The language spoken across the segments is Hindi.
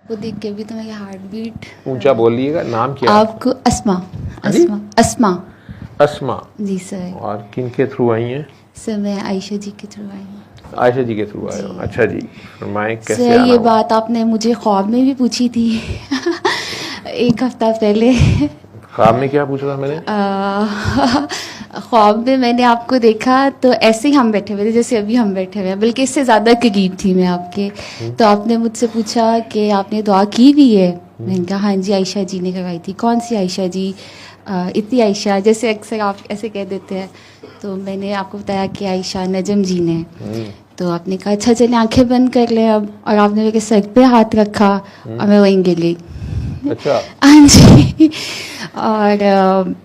वो देख के भी तो मेरी हार्ट बीट। ऊंचा बोलिएगा। नाम क्या? आपको अस्मा। अस्मा अस्मा अस्मा जी सर। और किन के थ्रू आई हैं? सर मैं आयशा जी के थ्रू आई हूँ। आयशा जी के थ्रू आए हो? अच्छा जी, फरमाएं कैसे सर आना ये हुआ? बात आपने मुझे ख्वाब में भी पूछी थी एक हफ्ता पहले। ख्वाब में क्या पूछा था मैंने? ख्वाब में मैंने आपको देखा तो ऐसे ही हम बैठे हुए थे जैसे अभी हम बैठे हुए हैं, बल्कि इससे ज़्यादा करीब थी मैं आपके। तो आपने मुझसे पूछा कि आपने दुआ की भी है? मैंने कहा हाँ जी आयशा जी ने करवाई थी। कौन सी आयशा जी? इतनी आयशा, जैसे अक्सर आप ऐसे कह देते हैं। तो मैंने आपको बताया कि आयशा नजम जी ने। तो आपने कहा अच्छा चलिए आंखें बंद कर लें अब, और आपने मेरे सर पे हाथ रखा और मैं वहीं गिर गई। अच्छा। हाँ जी। और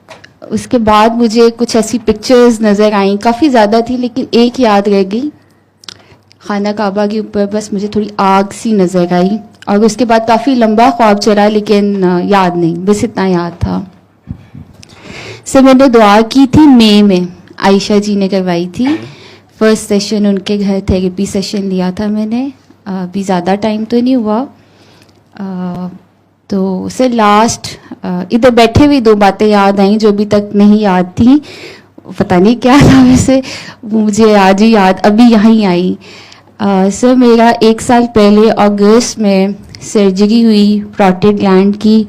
उसके बाद मुझे कुछ ऐसी पिक्चर्स नज़र आई, काफ़ी ज़्यादा थी लेकिन एक याद रह गई। खाना काबा के ऊपर बस मुझे थोड़ी आग सी नज़र आई, और उसके बाद काफ़ी लंबा ख्वाब चला लेकिन याद नहीं, बस इतना याद था। सर मैंने दुआ की थी मई में, आयशा जी ने करवाई थी। फर्स्ट सेशन उनके घर थेरेपी सेशन लिया था मैंने। अभी ज़्यादा टाइम तो नहीं हुआ। तो सर लास्ट इधर बैठे हुए दो बातें याद आई जो अभी तक नहीं याद थी, पता नहीं क्या था, वैसे मुझे आज ही याद अभी यहाँ आई। सर मेरा 1 साल पहले अगस्त में सर्जरी हुई प्रोस्टेट ग्लैंड की,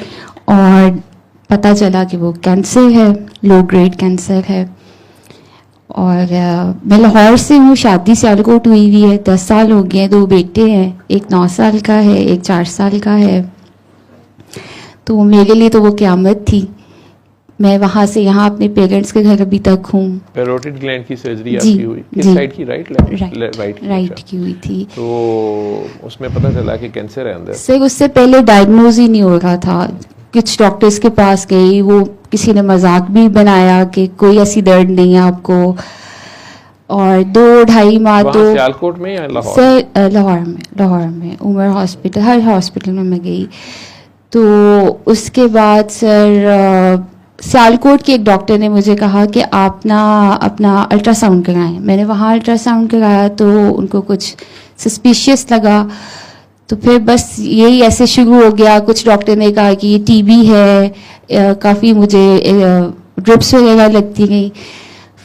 और पता चला कि वो कैंसर है, लो ग्रेड कैंसर है। और मैं लाहौर से हूँ, शादी सियालकोट हुई हुई है, 10 साल हो गए हैं, 2 बेटे हैं, एक 9 साल का है, एक 4 साल का है। तो मेरे लिए तो वो क़यामत थी। मैं वहाँ से यहाँ अपने पेरेंट्स के घर अभी तक हूँ। पैरोटिड ग्लैंड की सर्जरी आपकी हुई किस साइड की? राइट की हुई थी। तो उसमें पता चला कि कैंसर है अंदर? सर उससे पहले डायग्नोज ही नहीं हो रहा था। कुछ डॉक्टर्स के पास गई, वो किसी ने मजाक भी बनाया कि कोई ऐसी दर्द नहीं है आपको। और 2-2.5 माह तो सियालकोट में या लाहौर? सर लाहौर में उमर हॉस्पिटल, हर हॉस्पिटल में मैं गई। तो उसके बाद सर सियालकोट के एक डॉक्टर ने मुझे कहा कि आप ना अपना अल्ट्रासाउंड कराएं। मैंने वहाँ अल्ट्रासाउंड कराया तो उनको कुछ सस्पिशियस लगा। तो फिर बस यही ऐसे शुरू हो गया। कुछ डॉक्टर ने कहा कि ये टीबी है, काफ़ी मुझे ड्रिप्स वगैरह लगती गई।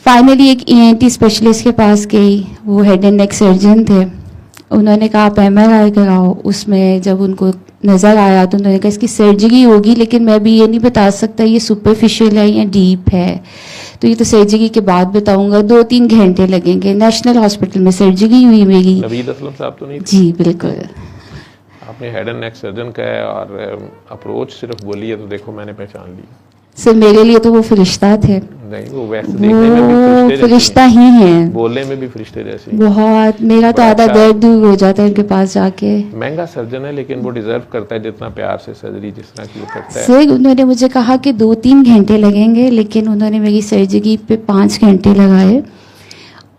फाइनली एक ENT स्पेशलिस्ट के पास गई, वो हेड एंड नेक सर्जन थे। उन्होंने कहा आप MRI कराओ। उसमें जब उनको नज़र आया तो उन्होंने कहा इसकी सर्जरी होगी, लेकिन मैं भी ये नहीं बता सकता ये सुपरफिशियल है या डीप है, तो ये तो सर्जरी के बाद बताऊंगा। 2-3 घंटे लगेंगे। नेशनल हॉस्पिटल में सर्जरी हुई मेरी। नवीद असलम साहब तो नहीं थे? जी बिल्कुल। आपने हेड एंड नेक सर्जन का है और अप्रोच सिर्फ बोली है तो देखो मैंने पहचान ली। सर मेरे लिए तो वो फरिश्ता थे। नहीं वो वैसे देखने में भी फरिश्ता ही हैं, बोलने में भी फरिश्ते जैसे। बहुत। मेरा तो आधा दर्द दूर हो जाता है उनके पास जाके। महंगा सर्जन है लेकिन वो डिजर्व करता है जितना प्यार से सर्जरी जिस तरह की वो करता है। सर उन्होंने मुझे कहा कि 2-3 घंटे लगेंगे, लेकिन उन्होंने मेरी सर्जरी पे 5 घंटे लगाए।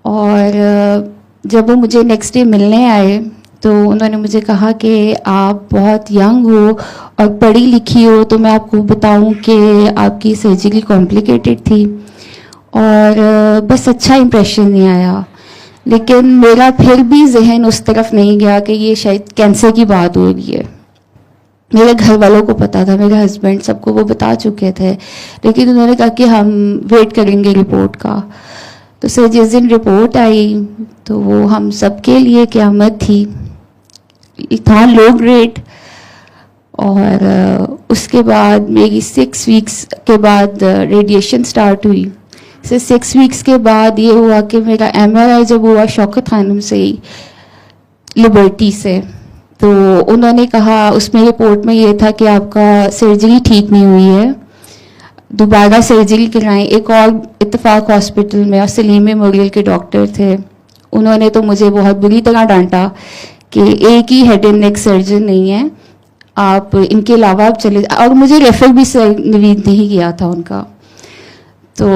और जब वो मुझे नेक्स्ट डे मिलने आए तो उन्होंने मुझे कहा कि आप बहुत यंग हो और पढ़ी लिखी हो, तो मैं आपको बताऊं कि आपकी सर्जरी कॉम्प्लिकेटेड थी। और बस अच्छा इंप्रेशन नहीं आया, लेकिन मेरा फिर भी जहन उस तरफ नहीं गया कि ये शायद कैंसर की बात हो रही है। मेरे घर वालों को पता था, मेरे हस्बैंड सबको वो बता चुके थे, लेकिन उन्होंने कहा कि हम वेट करेंगे रिपोर्ट का। तो सर जिस दिन रिपोर्ट आई तो वो हम सब के लिए क़यामत थी। था लो ग्रेड। और उसके बाद मेरी 6 वीक्स के बाद रेडिएशन स्टार्ट हुई। से 6 वीक्स के बाद ये हुआ कि मेरा MRI जब हुआ शौकत खानम से ही, लिबर्टी से, तो उन्होंने कहा उसमें रिपोर्ट में ये था कि आपका सर्जरी ठीक नहीं हुई है, दोबारा सर्जरी कराएं। एक और इत्तेफाक हॉस्पिटल में और सलीम मेमोरियल के डॉक्टर थे, उन्होंने तो मुझे बहुत बुरी तरह डांटा कि एक ही हेड एंड नेक सर्जन नहीं है, आप इनके अलावा आप चले। और मुझे रेफर भी सर नवीद ने ही किया था उनका। तो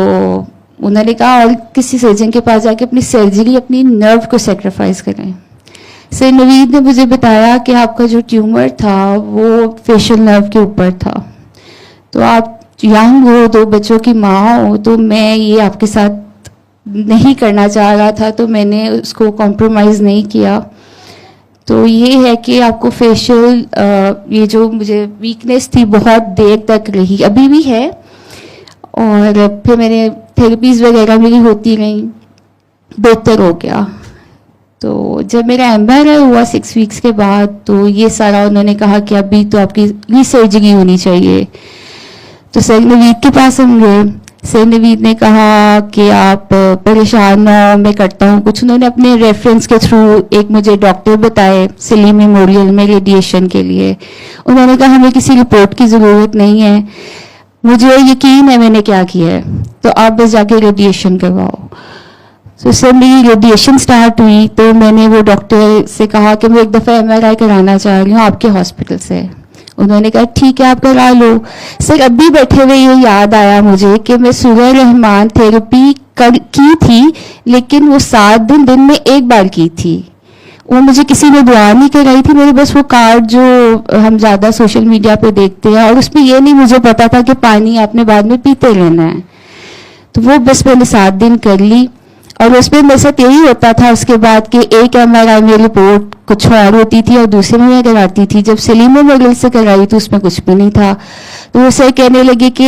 उन्होंने कहा और किसी सर्जन के पास जाके अपनी सर्जरी, अपनी नर्व को सेक्रीफाइस करें। सर नवीद ने मुझे बताया कि आपका जो ट्यूमर था वो फेशियल नर्व के ऊपर था, तो आप यंग हो, 2 बच्चों की माँ हो, तो मैं ये आपके साथ नहीं करना चाह रहा था, तो मैंने उसको कॉम्प्रोमाइज़ नहीं किया। तो ये है कि आपको फेशियल ये जो मुझे वीकनेस थी बहुत देर तक रही, अभी भी है, और फिर मैंने थेरेपीज़ वगैरह मेरी होती रहीं, बेहतर हो गया। तो जब मेरा एमआरआई हुआ 6 वीक्स के बाद, तो ये सारा उन्होंने कहा कि अभी तो आपकी रीसर्जरी होनी चाहिए। तो सर नवीद के पास हम गए। सर नवीद ने कहा कि आप परेशान हो, मैं करता हूँ कुछ। उन्होंने अपने रेफरेंस के थ्रू एक मुझे डॉक्टर बताए सलीम मेमोरियल में रेडिएशन के लिए। उन्होंने कहा हमें किसी रिपोर्ट की ज़रूरत नहीं है, मुझे यकीन है मैंने क्या किया है, तो आप बस जाके रेडिएशन करवाओ। तो सर मेरी रेडिएशन स्टार्ट हुई, तो मैंने वो डॉक्टर से कहा कि मैं एक दफ़ा एमआरआई कराना चाह रही हूँ आपके हॉस्पिटल से। उन्होंने कहा ठीक है आप करा लो। सर अभी बैठे हुए ये याद आया मुझे कि मैं सुगर रहमान थेरेपी की थी, लेकिन वो 7 दिन में एक बार की थी। वो मुझे किसी ने दुआ नहीं कराई थी, मेरे बस वो कार्ड जो हम ज़्यादा सोशल मीडिया पे देखते हैं, और उसमें ये नहीं मुझे पता था कि पानी आपने बाद में पीते रहना है। तो वो बस मैंने 7 दिन कर ली, और उसमें मेरे साथ यही होता था उसके बाद कि एक एमआरआई में रिपोर्ट कुछ और होती थी और दूसरे में मैं कराती थी। जब सलीम मेमोरियल से कराई तो उसमें कुछ भी नहीं था। तो वो सर कहने लगे कि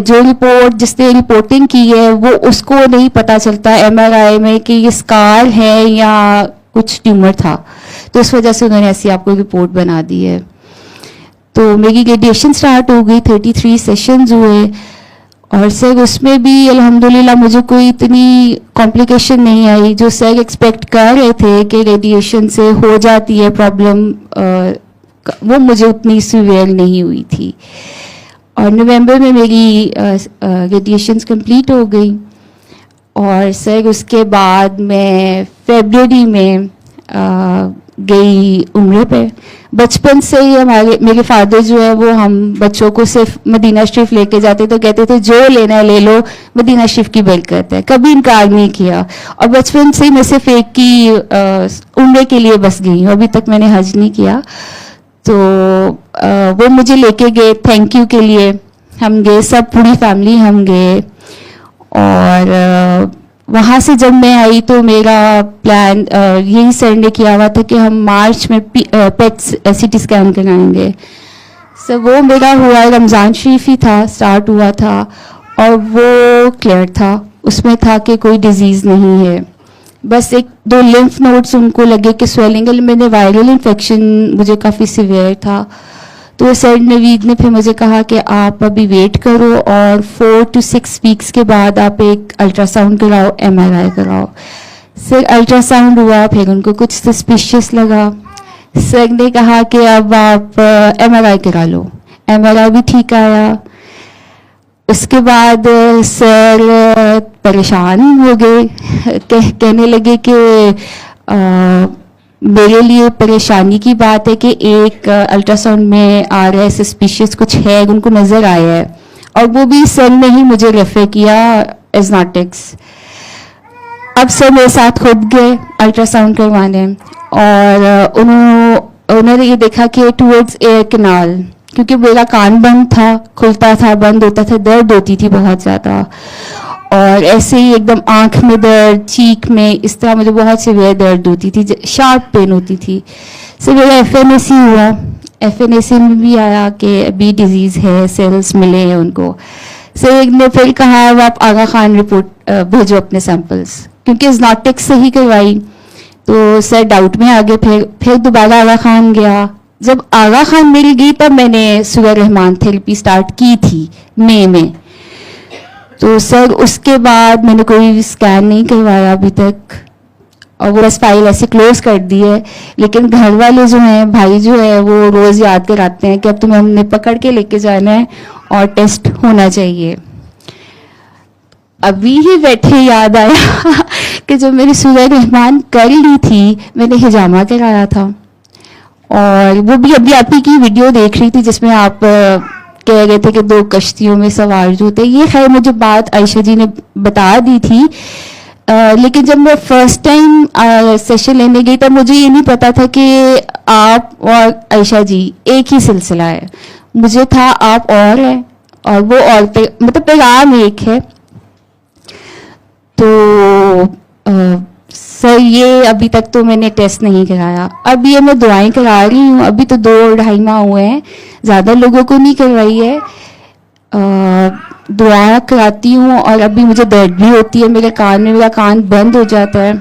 जो रिपोर्ट जिसने रिपोर्टिंग की है वो उसको नहीं पता चलता एमआरआई में कि ये स्कार है या कुछ ट्यूमर था, तो इस वजह से उन्होंने ऐसी आपको रिपोर्ट बना दी है। तो मेरी रेडिएशन स्टार्ट हो गई, 33 सेशंस हुए, और सर उसमें भी अल्हम्दुलिल्लाह मुझे कोई इतनी कॉम्प्लिकेशन नहीं आई जो सर एक्सपेक्ट कर रहे थे कि रेडिएशन से हो जाती है प्रॉब्लम, वो मुझे उतनी सीवियर नहीं हुई थी। और नवंबर में मेरी रेडिएशंस कंप्लीट हो गई, और सर उसके बाद मैं फरवरी में गई उम्रे पे। बचपन से ही मेरे फादर जो है वो हम बच्चों को सिर्फ मदीना शरीफ लेके जाते, तो कहते थे जो लेना है ले लो, मदीना शरीफ की बरकत है, कभी इनकार नहीं किया। और बचपन से ही मैं सिर्फ एक की उम्रे के लिए बस गई हूँ, अभी तक मैंने हज नहीं किया। तो वो मुझे लेके गए थैंक यू के लिए, हम गए सब पूरी फैमिली हम गए। और वहाँ से जब मैं आई तो मेरा प्लान यही सर ने किया हुआ था कि हम मार्च में पेट सीटी स्कैन कराएंगे। सो वो मेरा हुआ, रमज़ान शरीफ ही था, स्टार्ट हुआ था, और वो क्लियर था, उसमें था कि कोई डिजीज़ नहीं है, बस 1-2 लिम्फ नोड्स उनको लगे कि स्वेलिंग, मैंने वायरल इन्फेक्शन मुझे काफ़ी सीवियर था। तो सर नवीद ने फिर मुझे कहा कि आप अभी वेट करो और 4 to 6 वीक्स के बाद आप एक अल्ट्रासाउंड कराओ, एमआरआई कराओ। सर अल्ट्रासाउंड हुआ, फिर उनको कुछ सस्पिशियस लगा। सर ने कहा कि अब आप एमआरआई करा लो, एमआरआई भी ठीक आया। उसके बाद सर परेशान हो गए, कहने लगे कि मेरे लिए परेशानी की बात है कि एक अल्ट्रासाउंड में आ रहा है सस्पिशियस कुछ है, उनको नज़र आया है, और वो भी सर ने ही मुझे रेफर किया एजनाटिक्स। अब सर मेरे साथ खुद गए अल्ट्रासाउंड करवाने, और उन्होंने ये देखा कि टूवर्ड्स एयर कैनाल, क्योंकि मेरा कान बंद था, खुलता था बंद होता था, दर्द होती थी बहुत ज़्यादा, और ऐसे ही एकदम आंख में दर्द, चीक में, इस तरह मुझे बहुत सीवियर दर्द होती थी, शार्प पेन होती थी। सो मेरा एफएनएसी हुआ, एफएनएसी में भी आया कि अभी डिजीज़ है, सेल्स मिले हैं उनको। सो एक ने फिर कहा अब आप आगा खान रिपोर्ट भेजो अपने सैंपल्स, क्योंकि एजनाटिक्स से ही करवाई, तो सर डाउट में आ गए। फिर दोबारा आगा खान गया। जब आगा खान मेरी गई तब मैंने सुगर रहमान थेरेपी स्टार्ट की थी मई में। तो सर उसके बाद मैंने कोई स्कैन नहीं करवाया अभी तक, और वो बस फाइल ऐसे क्लोज कर दी है। लेकिन घर वाले जो हैं, भाई जो है, वो रोज़ याद कराते हैं कि अब तुम्हें हमने पकड़ के लेके जाना है और टेस्ट होना चाहिए। अभी ही बैठे याद आया कि जब मैंने सुगर रहमान कर ली थी, मैंने हिजामा कराया था, और वो भी अभी आप ही की वीडियो देख रही थी जिसमें आप कह रहे थे कि 2 कश्तियों में सवार जो थे। ये खैर मुझे बात आयशा जी ने बता दी थी, लेकिन जब मैं फर्स्ट टाइम सेशन लेने गई तब मुझे ये नहीं पता था कि आप और आयशा जी एक ही सिलसिला है। मुझे था आप और हैं और वो और पे मतलब पैगाम एक है। तो सर ये अभी तक तो मैंने टेस्ट नहीं कराया, अब ये मैं दुआएं करा रही हूँ, अभी तो 2-2.5 माह हुए हैं, ज़्यादा लोगों को नहीं करवाई है। दुआ कराती हूँ और अभी मुझे दर्द भी होती है मेरे कान में, मेरा कान बंद हो जाता है।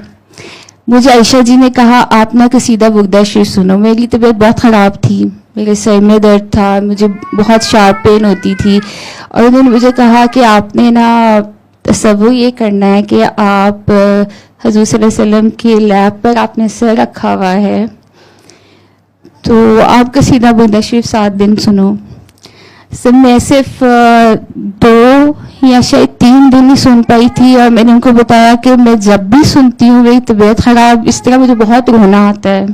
मुझे आयशा जी ने कहा आप ना कसीदा बुगदा शरीफ सुनो। मेरी तबीयत बहुत ख़राब थी, मेरे सर में दर्द था, मुझे बहुत शार्प पेन होती थी, और उन्होंने मुझे कहा कि आपने ना तसव्वुर ये करना है कि आप हजूर सल्लल्लाहु अलैहि वसल्लम के लैब पर आपने सर रखा हुआ है, तो आप कसीदा बुगदा शरीफ 7 दिन सुनो। सर मैं सिर्फ 2 या शायद 3 दिन ही सुन पाई थी, और मैंने उनको बताया कि मैं जब भी सुनती हूँ मेरी तबीयत ख़राब इस तरह मुझे बहुत रोना आता है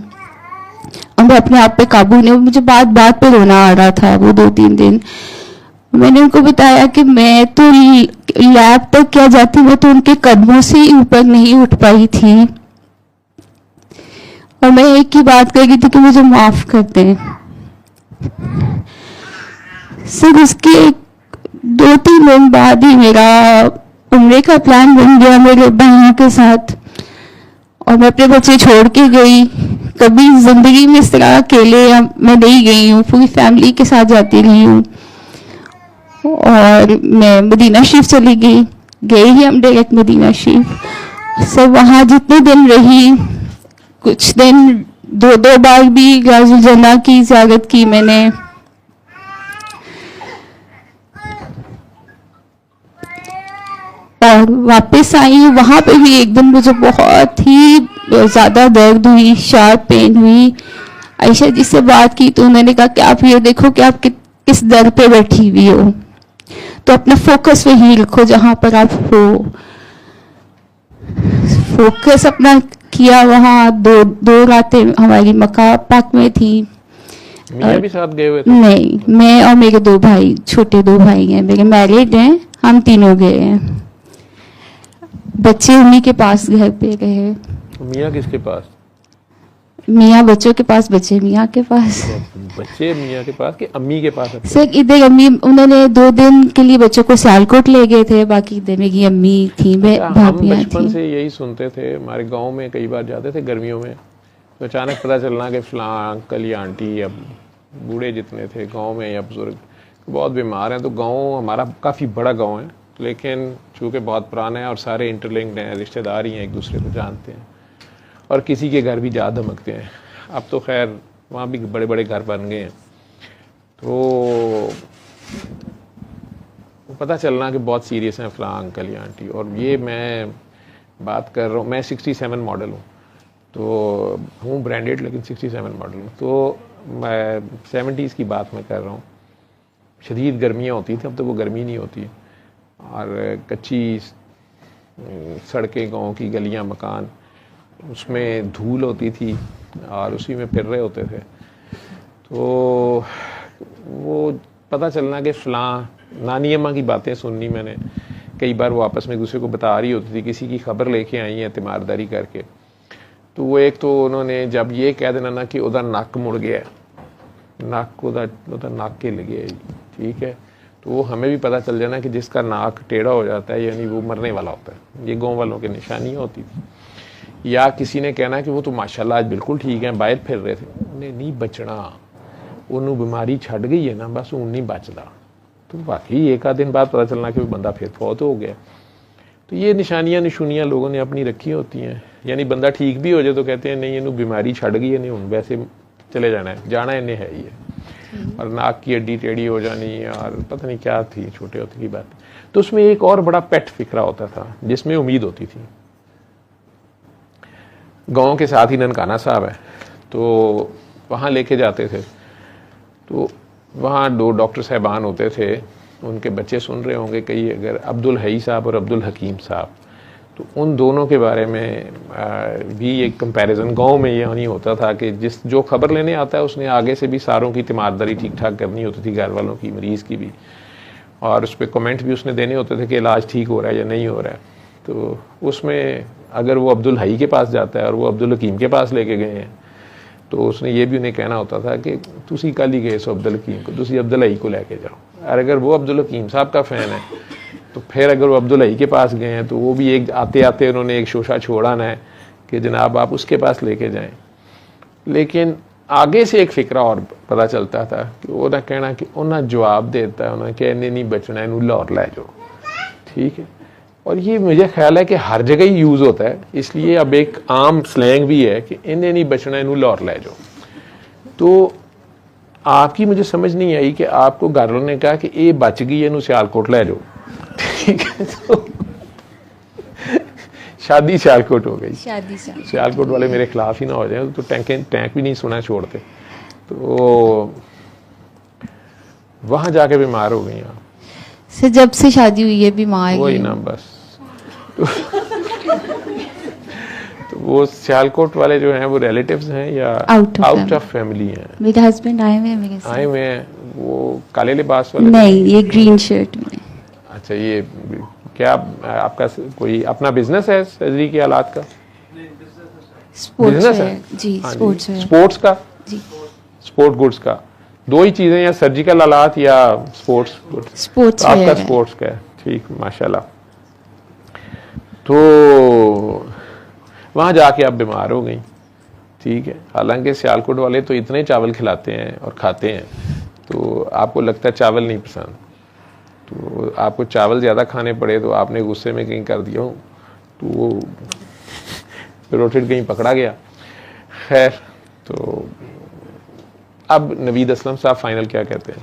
और मैं अपने आप पे काबू नहीं, मुझे बात बात पे रोना आ रहा था वो 2-3 दिन। मैंने उनको बताया कि मैं तो लैब तक क्या जाती, मैं तो उनके कदमों से ही ऊपर नहीं उठ पाई थी, और मैं एक ही बात कर रही थी कि मुझे माफ़ कर दें। सर उसके 2-3 दिन बाद ही मेरा उम्रे का प्लान बन गया मेरे भाइयों के साथ, और मैं अपने बच्चे छोड़ के गई। कभी जिंदगी में इस तरह अकेले मैं नहीं गई हूँ, पूरी फैमिली के साथ जाती रही हूँ। और मैं मदीना शरीफ चली गई, गए ही हम डायरेक्ट मदीना शरीफ। सर वहाँ जितने दिन रही, कुछ दिन 2 बार भी गाजुल जन्ना की ज़ियारत की मैंने। और वापस आई, वहाँ पे भी एक दिन मुझे बहुत ही ज़्यादा दर्द हुई, शार्प पेन हुई। आयशा जी से बात की तो उन्होंने कहा कि आप ये देखो कि आप किस दर पे बैठी हुई हो, तो अपना फोकस वहीं रखो जहाँ पर आप हो। फोकस अपना किया वहाँ। 2 रातें हमारी मक्का पाक में थी। मियां भी साथ गए हुए थे? नहीं, मैं और मेरे 2 भाई, छोटे 2 भाई हैं मेरे, मैरिड हैं, हम तीनों गए हैं। बच्चे उन्हीं के पास घर पे रहे। मियां किसके पास? मियाँ बच्चों के पास, बच्चे मियाँ के पास। बच्चे मियां के पास कि अम्मी के पास? सर इधर अम्मी, उन्होंने 2 दिन के लिए बच्चों को सियालकोट ले गए थे, बाकी इधर मेरी अम्मी थी, भाभियाँ हम बचपन थी। से यही सुनते थे, हमारे गांव में कई बार जाते थे गर्मियों में, तो अचानक पता चलना कि फलां अंकल या आंटी या बूढ़े जितने थे गांव में या बुजुर्ग बहुत बीमार हैं। तो गांव हमारा काफ़ी बड़ा गांव है, लेकिन चूँकि बहुत पुराना है और सारे इंटरलिंक्ड हैं, रिश्तेदार ही हैं, एक दूसरे को जानते हैं, और किसी के घर भी जा धमकते हैं। अब तो खैर वहाँ भी बड़े बड़े घर बन गए हैं, तो पता चलना कि बहुत सीरियस हैं फलां अंकल या आंटी। और ये मैं बात कर रहा हूँ, मैं 67 मॉडल हूँ, तो हूँ ब्रांडेड लेकिन 67 मॉडल हूँ, तो मैं 70s की बात मैं कर रहा हूँ। शदीद गर्मियाँ होती थी, अब तो वो गर्मी नहीं होती, और कच्ची सड़कें, गांव की गलियाँ, मकान, उसमें धूल होती थी और उसी में फिर रहे होते थे। तो वो पता चलना कि फ़लाँ नानी अम्मा की बातें सुननी मैंने, कई बार वो आपस में एक दूसरे को बता रही होती थी, किसी की खबर लेके आई हैं तीमारदारी करके। तो वो एक तो उन्होंने जब ये कह देना ना कि उधर नक मुड़ गया, नक उधर नाक के लगे, ठीक है, तो वो हमें भी पता चल जाना कि जिसका नाक टेढ़ा हो जाता है यानी वो मरने वाला होता है। ये गाँव वालों की निशानियाँ होती थी। या किसी ने कहना कि वो तो माशाल्लाह आज बिल्कुल ठीक है, बाहर फिर रहे थे, उन्हें नहीं बचना, उन्होंने बीमारी छड़ गई है ना, बस उन नहीं बचता। तो वाकई एक आध दिन बाद पता चलना कि वो बंदा फिर फौत हो गया। तो ये निशानियाँ निशुनियाँ लोगों ने अपनी रखी होती हैं। यानी बंदा ठीक भी हो जाए तो कहते हैं नहीं इन्हों बीमारी छड़ गई है, नहीं उन वैसे चले जाना इन्हें है ही है। और नाक की हड्डी टेढ़ी हो जानी, और पता नहीं क्या थी, छोटे होते की बात। तो उसमें एक और बड़ा पेट फिक्रा होता था जिसमें उम्मीद होती थी। गाँव के साथ ही ननकाना साहब है, तो वहाँ लेके जाते थे, तो वहाँ 2 डॉक्टर साहबान होते थे, उनके बच्चे सुन रहे होंगे कई, अगर अब्दुल हई साहब और अब्दुल हकीम साहब, तो उन दोनों के बारे में भी एक कंपैरिजन गांव में ये नहीं होता था कि जो खबर लेने आता है उसने आगे से भी सारों की तीमारदारी ठीक ठाक करनी होती थी, घर वालों की, मरीज़ की भी, और उस पर कमेंट भी उसने देने होते थे कि इलाज ठीक हो रहा है या नहीं हो रहा है। तो उसमें अगर वो अब्दुल हई के पास जाता है और वो अब्दुल हकीम के पास लेके गए हैं, तो उसने ये भी उन्हें कहना होता था कि तुसी कल ही गए सो अब्दुल हकीम को, तुसी अब्दुल हई को लेके जाओ। और अगर वो अब्दुल हकीम साहब का फ़ैन है तो फिर अगर वो अब्दुल हई के पास गए हैं तो वो भी एक आते आते उन्होंने एक शोशा छोड़ा ना है कि जनाब आप उसके पास लेके जाएं, लेकिन आगे से एक फिक्रा और पता चलता था कि वो ना कहना कि उन्हें जवाब देता है उन्हें कि इन्हें नहीं बचना, इन्हें लाहौर ले जाओ, ठीक है। और ये मुझे ख्याल है कि हर जगह ही यूज़ होता है, इसलिए अब एक आम स्लैंग भी है कि इन्हें नहीं बचना, इन्हें लाहौर ले जाओ। तो आपकी मुझे समझ नहीं आई कि आपको घर वालों ने कहा कि ये बच गई, इन्हें सियालकोट ले जाओ, ठीक है। तो शादी सियालकोट हो गई। शादी सियालकोट वाले मेरे खिलाफ ही ना हो जाए तो टैंक भी नहीं सुना छोड़ते। तो वहां जाके बीमार हो गई आप? से जब से शादी हुई है बीमार वही ना बस। तो वो सियालकोट वाले जो हैं वो रिलेटिव्स हैं या आउट ऑफ फैमिली हैं? मेरे हस्बैंड आए हुए हैं मेरे साथ। आए हुए हैं वो काले लिबास वाले? नहीं, ये ग्रीन शर्ट में। अच्छा, ये क्या आपका कोई अपना बिजनेस है सर्जरी के हालात का? स्पोर्ट्स बिजनेस है जी, हाँ स्पोर्ट्स जी। है स्पोर्ट्स का? जी, स्पोर्ट गुड्स का? दो ही चीजें, या सर्जिकल हालात या स्पोर्ट्स गुड्स? स्पोर्ट्स तो आपका वेयर है। स्पोर्ट्स का है, ठीक, माशाल्लाह। तो वहां जाके आप बीमार हो गई, ठीक है। हालांकि सियालकोट वाले तो इतने चावल खिलाते हैं और खाते हैं, तो आपको लगता है चावल नहीं पसंद, तो आपको चावल ज़्यादा खाने पड़े तो आपने गुस्से में कहीं कर दिया हो, तो वो रोटेट कहीं पकड़ा गया। खैर, तो अब नवीद असलम साहब फाइनल क्या कहते हैं?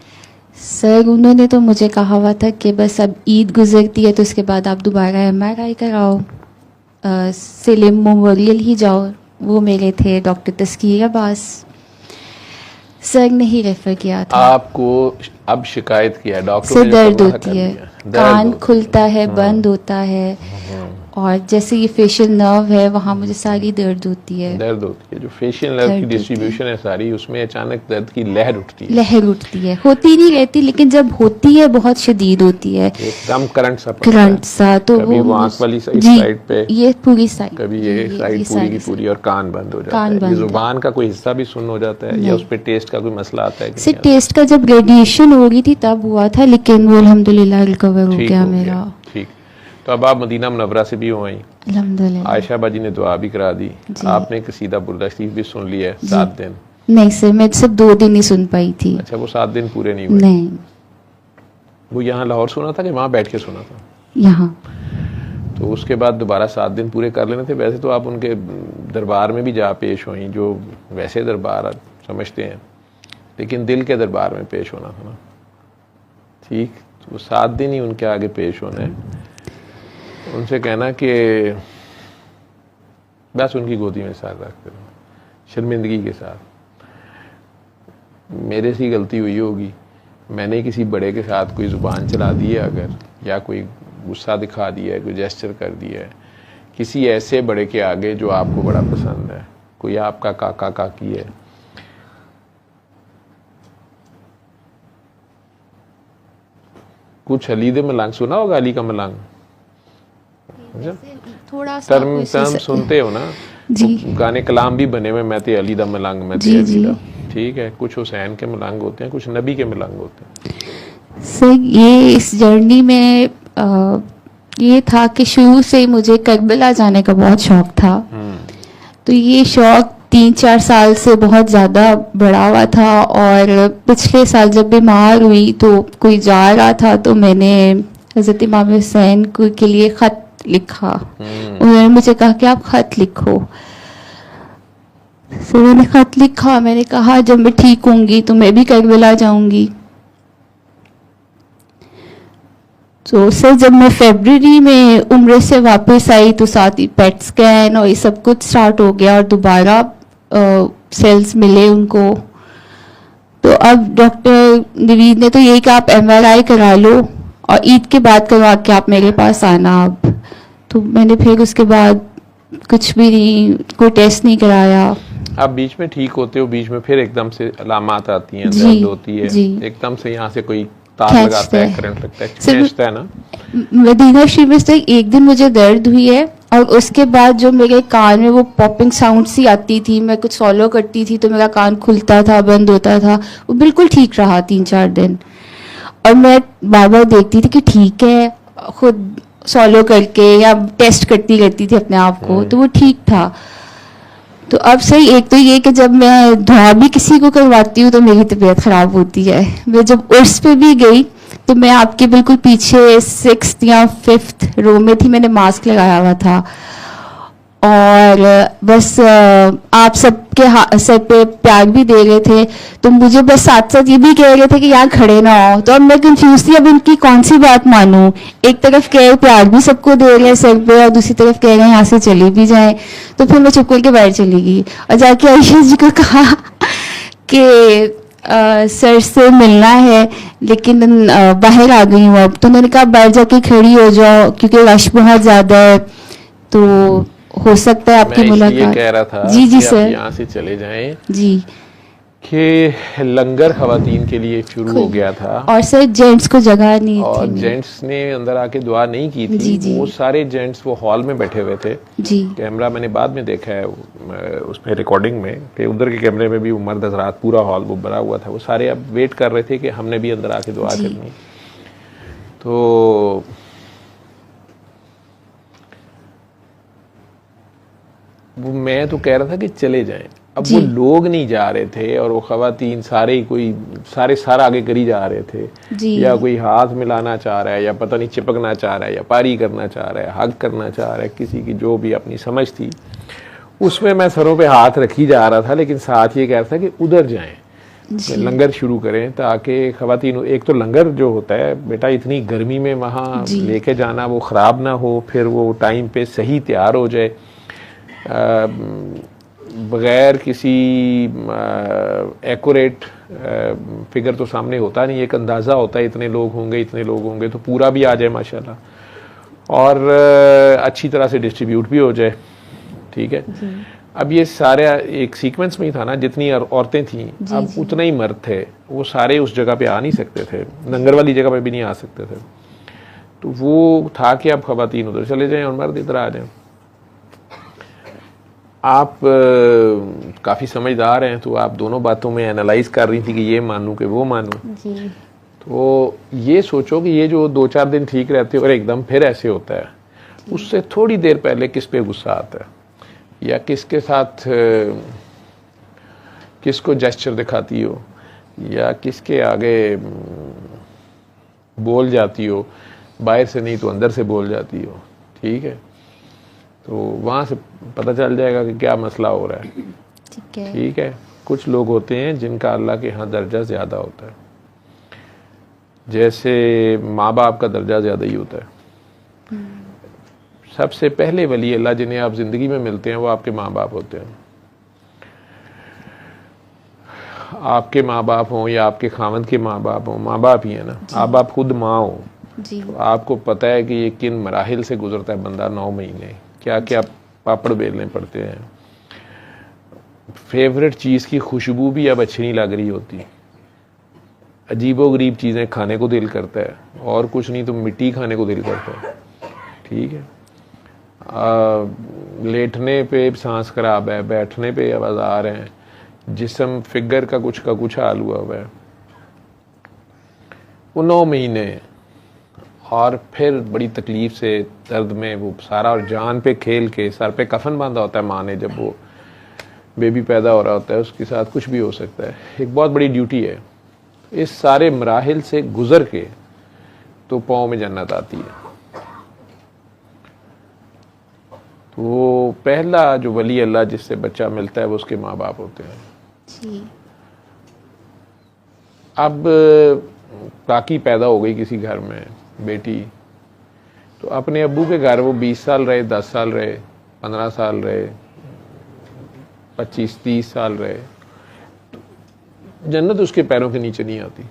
सर उन्होंने तो मुझे कहा हुआ था कि बस अब ईद गुजरती है तो उसके बाद आप दोबारा MRI कराओ, सिलिम मेमोरियल ही जाओ। वो मेरे थे डॉक्टर तस्कीर अब्बास, सर ने ही रेफर किया था। आपको अब शिकायत किया डॉक्टर से ने? दर्द होती है, कान खुलता है, बंद होता है, और जैसे ये फेशियल नर्व है वहाँ मुझे सारी दर्द होती है। दर्द होती है, जो फेशियल नर्व की डिस्ट्रीब्यूशन है सारी, उसमें अचानक दर्द की लहर उठती है। लहर उठती है, होती नहीं रहती, लेकिन जब होती है बहुत शदीद होती है, एकदम करंट सा पड़ता करंट है। सा। तो कभी वो आंख वाली जी, साइड पे, ये पूरी साइड, कभी ये साइड पूरी की पूरी, और कान बंद हो जाता कान है। बंद ये है। जुबान का कोई हिस्सा भी सुन्न हो जाता है, या उस पे टेस्ट का कोई मसला आता है? से टेस्ट का जब रेडिएशन हो रही थी तब हुआ था, लेकिन वो अल्हम्दुलिल्लाह रिकवर हो ठीक गया हो गया, मेरा, ठीक। तो अब आप मदीना मुनव्वरा से भी हो आई, अल्हम्दुलिल्लाह। आयशा बाजी ने दुआ भी करा दी, आपने कसीदा बुर्दा शरीफ भी सुन लिया है 7 दिन? नहीं सर, मैं सिर्फ 2 दिन ही सुन पाई थी। अच्छा, वो 7 दिन पूरे नहीं हुए? नहीं, वो यहाँ लाहौर सुना था कि वहाँ बैठ के सुना था? यहाँ। तो उसके बाद दोबारा 7 दिन पूरे कर लेने थे। वैसे तो आप उनके दरबार में भी जा पेश हुई, जो वैसे दरबार आप समझते हैं, लेकिन दिल के दरबार में पेश होना था ना, ठीक। तो 7 दिन ही उनके आगे पेश होना है। उनसे कहना कि बस उनकी गोदी में सर रखते रहो, शर्मिंदगी के साथ। मेरे से गलती हुई होगी, मैंने किसी बड़े के साथ कोई ज़ुबान चला दी है अगर, या कोई गुस्सा दिखा दिया है, कोई जेस्चर कर दिया है किसी ऐसे बड़े के आगे जो आपको बड़ा पसंद है, कोई आपका काका काकी है, कुछ अली दे मलंग सुना होगा, अली का मलंग थोड़ा सा टर्म सुनते हो ना जी, तो गाने कलाम भी बने हुए, मैं ते अली दा मलंग, मैं ते अली दा, ठीक है। कुछ हुसैन के मलंग होते हैं, कुछ नबी के मलंग होते हैं। सर ये इस जर्नी में ये था कि शुरू से ही मुझे करबला जाने का बहुत शौक था, तो ये शौक 3-4 साल से बहुत ज़्यादा बढ़ा हुआ था। और पिछले साल जब बीमार हुई तो कोई जा रहा था तो मैंने हज़रत इमाम हुसैन के लिए ख़त लिखा। उन्होंने मुझे कहा कि आप ख़त लिखो, तो मैंने ख़त लिखा। मैंने कहा जब मैं ठीक होंगी तो मैं भी करबला जाऊंगी। तो सर जब मैं फरवरी में उम्र से वापस आई तो साथ ही पेट स्कैन और ये सब कुछ स्टार्ट हो गया, और दोबारा सेल्स मिले उनको। तो अब डॉक्टर नवीद ने तो यही कहा आप MRI करा लो और ईद के बाद करवा के आप मेरे पास आना। अब तो मैंने फिर उसके बाद कुछ भी नहीं, कोई टेस्ट नहीं कराया। आप बीच में ठीक होते हो, बीच में फिर एकदम से अलामात आती हैं, जी, दर्द होती है, जी। एकदम से यहाँ से कोई तार खींचता लगाता है, है। करंट लगता है, सिर्फ- खींचता है ना। मदीना शरीफ में से एक दिन मुझे दर्द हुई है, और उसके बाद जो मेरे कान में वो पॉपिंग साउंड सी आती थी, मैं कुछ सॉलो करती थी तो मेरा कान खुलता था, बंद होता था, वो बिल्कुल ठीक रहा 3-4 दिन। और मैं बार बार देखती थी कि ठीक है, खुद सॉलो करके या टेस्ट करती रहती थी अपने आप को, तो वो ठीक था। तो अब सही, एक तो ये कि जब मैं दुआ भी किसी को करवाती हूँ तो मेरी तबीयत ख़राब होती है। मैं जब उर्स पे भी गई तो मैं आपके बिल्कुल पीछे 6th या 5th रो में थी, मैंने मास्क लगाया हुआ था और बस आप सबके सर पे प्यार भी दे रहे थे, तो मुझे बस साथ साथ ये भी कह रहे थे कि यार खड़े ना हो। तो अब मैं कंफ्यूज थी, अब इनकी कौन सी बात मानूं। एक तरफ कह प्यार भी सबको दे रहे हैं सर पे और दूसरी तरफ कह रहे हैं यहाँ से चले भी जाएं। तो फिर मैं चुप करके बाहर चली गई और जाके आयशा जी को कहा कि सर से मिलना है, लेकिन बाहर आ गई हूँ अब। तो उन्होंने कहा बाहर जाके खड़ी हो जाओ क्योंकि रश बहुत ज़्यादा है, तो हो सकता है आपकी मुलाकात। मैं कह रहा था जी जी कि सर, आप यहाँ से चले जाएं जी, कि लंगर खवातीन के लिए शुरू हो गया था और सर जेंट्स को जगह नहीं और थी। जेंट्स ने अंदर आके दुआ नहीं की थी। जी, जी। वो सारे जेंट्स वो हॉल में बैठे हुए थे। जी कैमरा मैंने बाद में देखा है उसमें रिकॉर्डिंग में कि उधर के कैमरे में भी वो मर्द हजरात पूरा हॉल वो भरा हुआ था। वो सारे अब वेट कर रहे थे कि हमने भी अंदर आके दुआ जी। करनी। तो वो मैं तो कह रहा था कि चले जाएं। अब जी। वो लोग नहीं जा रहे थे और वो खवातीन सारे ही कोई सारा आगे करी जा रहे थे। जी। या कोई हाथ मिलाना चाह रहा है या पता नहीं चिपकना चाह रहा है या पारी करना चाह रहा है, हग करना चाह रहा है, किसी की जो भी अपनी समझ थी उसमें मैं सरों पे हाथ रखी जा रहा था। लेकिन साथ ये कह रहा था कि उधर जाएं, लंगर शुरू करें ताकि खवातीन, एक तो लंगर जो होता है बेटा इतनी गर्मी में वहाँ लेके जाना वो ख़राब ना हो, फिर वो टाइम पे सही तैयार हो जाए बगैर किसी एक्यूरेट फिगर तो सामने होता नहीं, एक अंदाज़ा होता है इतने लोग होंगे तो पूरा भी आ जाए माशाल्लाह और अच्छी तरह से डिस्ट्रीब्यूट भी हो जाए। ठीक है, अब ये सारे एक सीक्वेंस में ही था ना, जितनी औरतें थीं अब उतने ही मर्द थे, वो सारे उस जगह पे आ नहीं सकते थे, लंगर वाली जगह पे भी नहीं आ सकते थे। तो वो था कि अब खवातीन उधर चले जाएं और मर्द इधर आ जाएं। आप काफ़ी समझदार हैं तो आप दोनों बातों में एनालाइज कर रही थी कि ये मानूं कि वो मानूं। जी। तो ये सोचो कि ये जो 2-4 दिन ठीक रहते और एकदम फिर ऐसे होता है, उससे थोड़ी देर पहले किस पे गुस्सा आता है या किसके साथ किसको जेस्चर दिखाती हो या किसके आगे बोल जाती हो, बाहर से नहीं तो अंदर से बोल जाती हो। ठीक है, तो वहाँ से पता चल जाएगा कि क्या मसला हो रहा है। ठीक है, कुछ लोग होते हैं जिनका अल्लाह के यहाँ दर्जा ज़्यादा होता है, जैसे माँ बाप का दर्जा ज़्यादा ही होता है। सबसे पहले वली अल्लाह जिन्हें आप ज़िंदगी में मिलते हैं वो आपके माँ बाप होते हैं। आपके माँ बाप हों या आपके खावंद के माँ बाप हों, माँ बाप ही है ना। आप खुद माँ हो तो आपको पता है कि ये किन मराहिल से गुजरता है बंदा। 9 महीने क्या क्या पापड़ बेलने पड़ते हैं। फेवरेट चीज़ की खुशबू भी अब अच्छी नहीं लग रही होती, अजीबोगरीब चीज़ें खाने को दिल करता है और कुछ नहीं तो मिट्टी खाने को दिल करता है। ठीक है, लेटने पे सांस खराब है, बैठने पे आवाज़ आ रहे हैं, जिस्म फिगर का कुछ हाल हुआ है। वो 9 महीने और फिर बड़ी तकलीफ से दर्द में वो सारा और जान पे खेल के सर पे कफन बांधा होता है माँ ने। जब वो बेबी पैदा हो रहा होता है उसके साथ कुछ भी हो सकता है। एक बहुत बड़ी ड्यूटी है। इस सारे मराहिल से गुजर के तो पाँव में जन्नत आती है। तो वो पहला जो वली अल्लाह जिससे बच्चा मिलता है वो उसके माँ बाप होते हैं। जी। अब काकी पैदा हो गई किसी घर में बेटी, तो अपने अब्बू के घर वो 20 साल रहे, 10 साल रहे, 15 साल रहे, 25-30 साल रहे, जन्नत उसके पैरों के नीचे नहीं आती।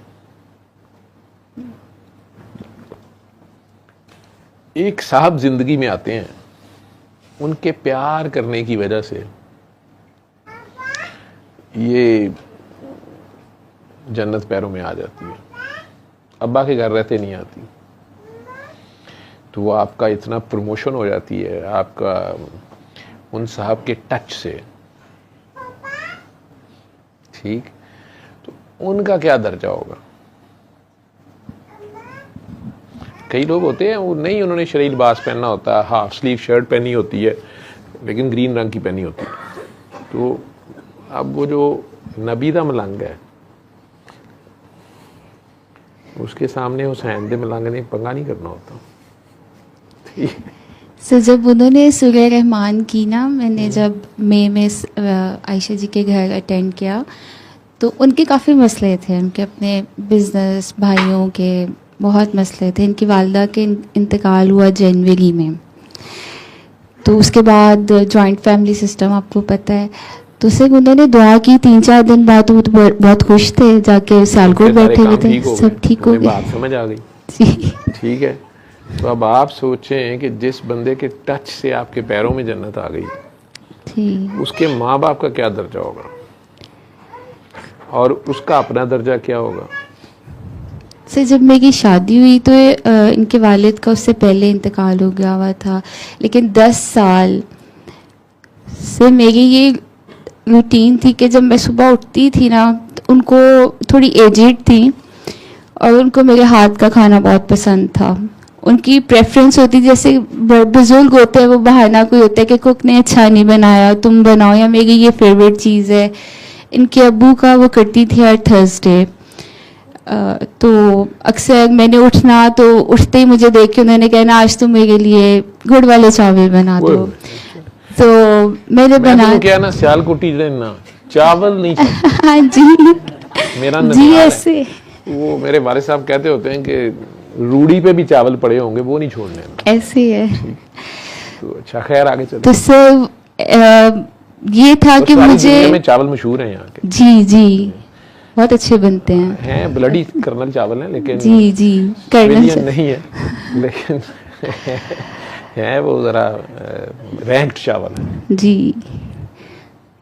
एक साहब जिंदगी में आते हैं, उनके प्यार करने की वजह से ये जन्नत पैरों में आ जाती है। अब्बा के घर रहते नहीं आती, तो वो आपका इतना प्रमोशन हो जाती है आपका उन साहब के टच से। ठीक, तो उनका क्या दर्जा होगा। कई लोग होते हैं वो नहीं, उन्होंने शरीर लिबास पहनना होता है, हाफ स्लीव शर्ट पहनी होती है लेकिन ग्रीन रंग की पहनी होती है। तो अब वो जो नबीदा मलंग है उसके सामने हुसैन दे मलंग ने पंगा नहीं करना होता। ठीक है। सो जब उन्होंने सूरह रहमान की ना, मैंने जब मई में आयशा जी के घर अटेंड किया तो उनके काफ़ी मसले थे, उनके अपने बिजनेस भाइयों के बहुत मसले थे। इनकी वालदा के इंतकाल हुआ जनवरी में, तो उसके बाद जॉइंट फैमिली सिस्टम आपको पता है। तो सिर्फ उन्होंने दुआ की, 3-4 दिन बाद वो तो बहुत खुश थे, जाके सालकोट बैठे हुए थे, सब ठीक हो गया। बात समझ आ गई जी ठीक है। तो अब आप सोचें कि जिस बंदे के टच से आपके पैरों में जन्नत आ गई, जी। उसके माँ बाप का क्या दर्जा होगा और उसका अपना दर्जा क्या होगा। से जब मेरी शादी हुई तो इनके वालिद का उससे पहले इंतकाल हो गया हुआ था, लेकिन 10 साल से मेरी ये रूटीन थी कि जब मैं सुबह उठती थी ना, तो उनको थोड़ी एजेड थी और उनको मेरे हाथ का खाना बहुत पसंद था। उनकी प्रेफरेंस होती, जैसे बुजुर्ग होते हैं वो बहाना कोई होता है कि कुक ने अच्छा नहीं बनाया, तुम बनाओ, या मेरी ये फेवरेट चीज़ है। इनके अब्बू का वो करती थी हर थर्सडे। तो अक्सर मैंने उठना तो उठते ही मुझे देख के उन्होंने कहना आज तुम मेरे लिए गुड़ वाले चावल बना दो। तो मैंने बना क्या ना सियालकोटी ना चावल नहीं हाँ जी मेरा जी ऐसे वो मेरे वाले साहब कहते होते हैं कि रूढ़ी पे भी चावल पड़े होंगे वो नहीं छोड़ने। ऐसे है। तो अच्छा खैर आगे चलो। तो सर ये था कि मुझे में चावल मशहूर हैं यहाँ के। जी जी बहुत अच्छे बनते हैं ब्लडी कर्नल चावल हैं लेकिन जी जी कर्नल नहीं है लेकिन है वो जरा रैंक्ड चावल है जी।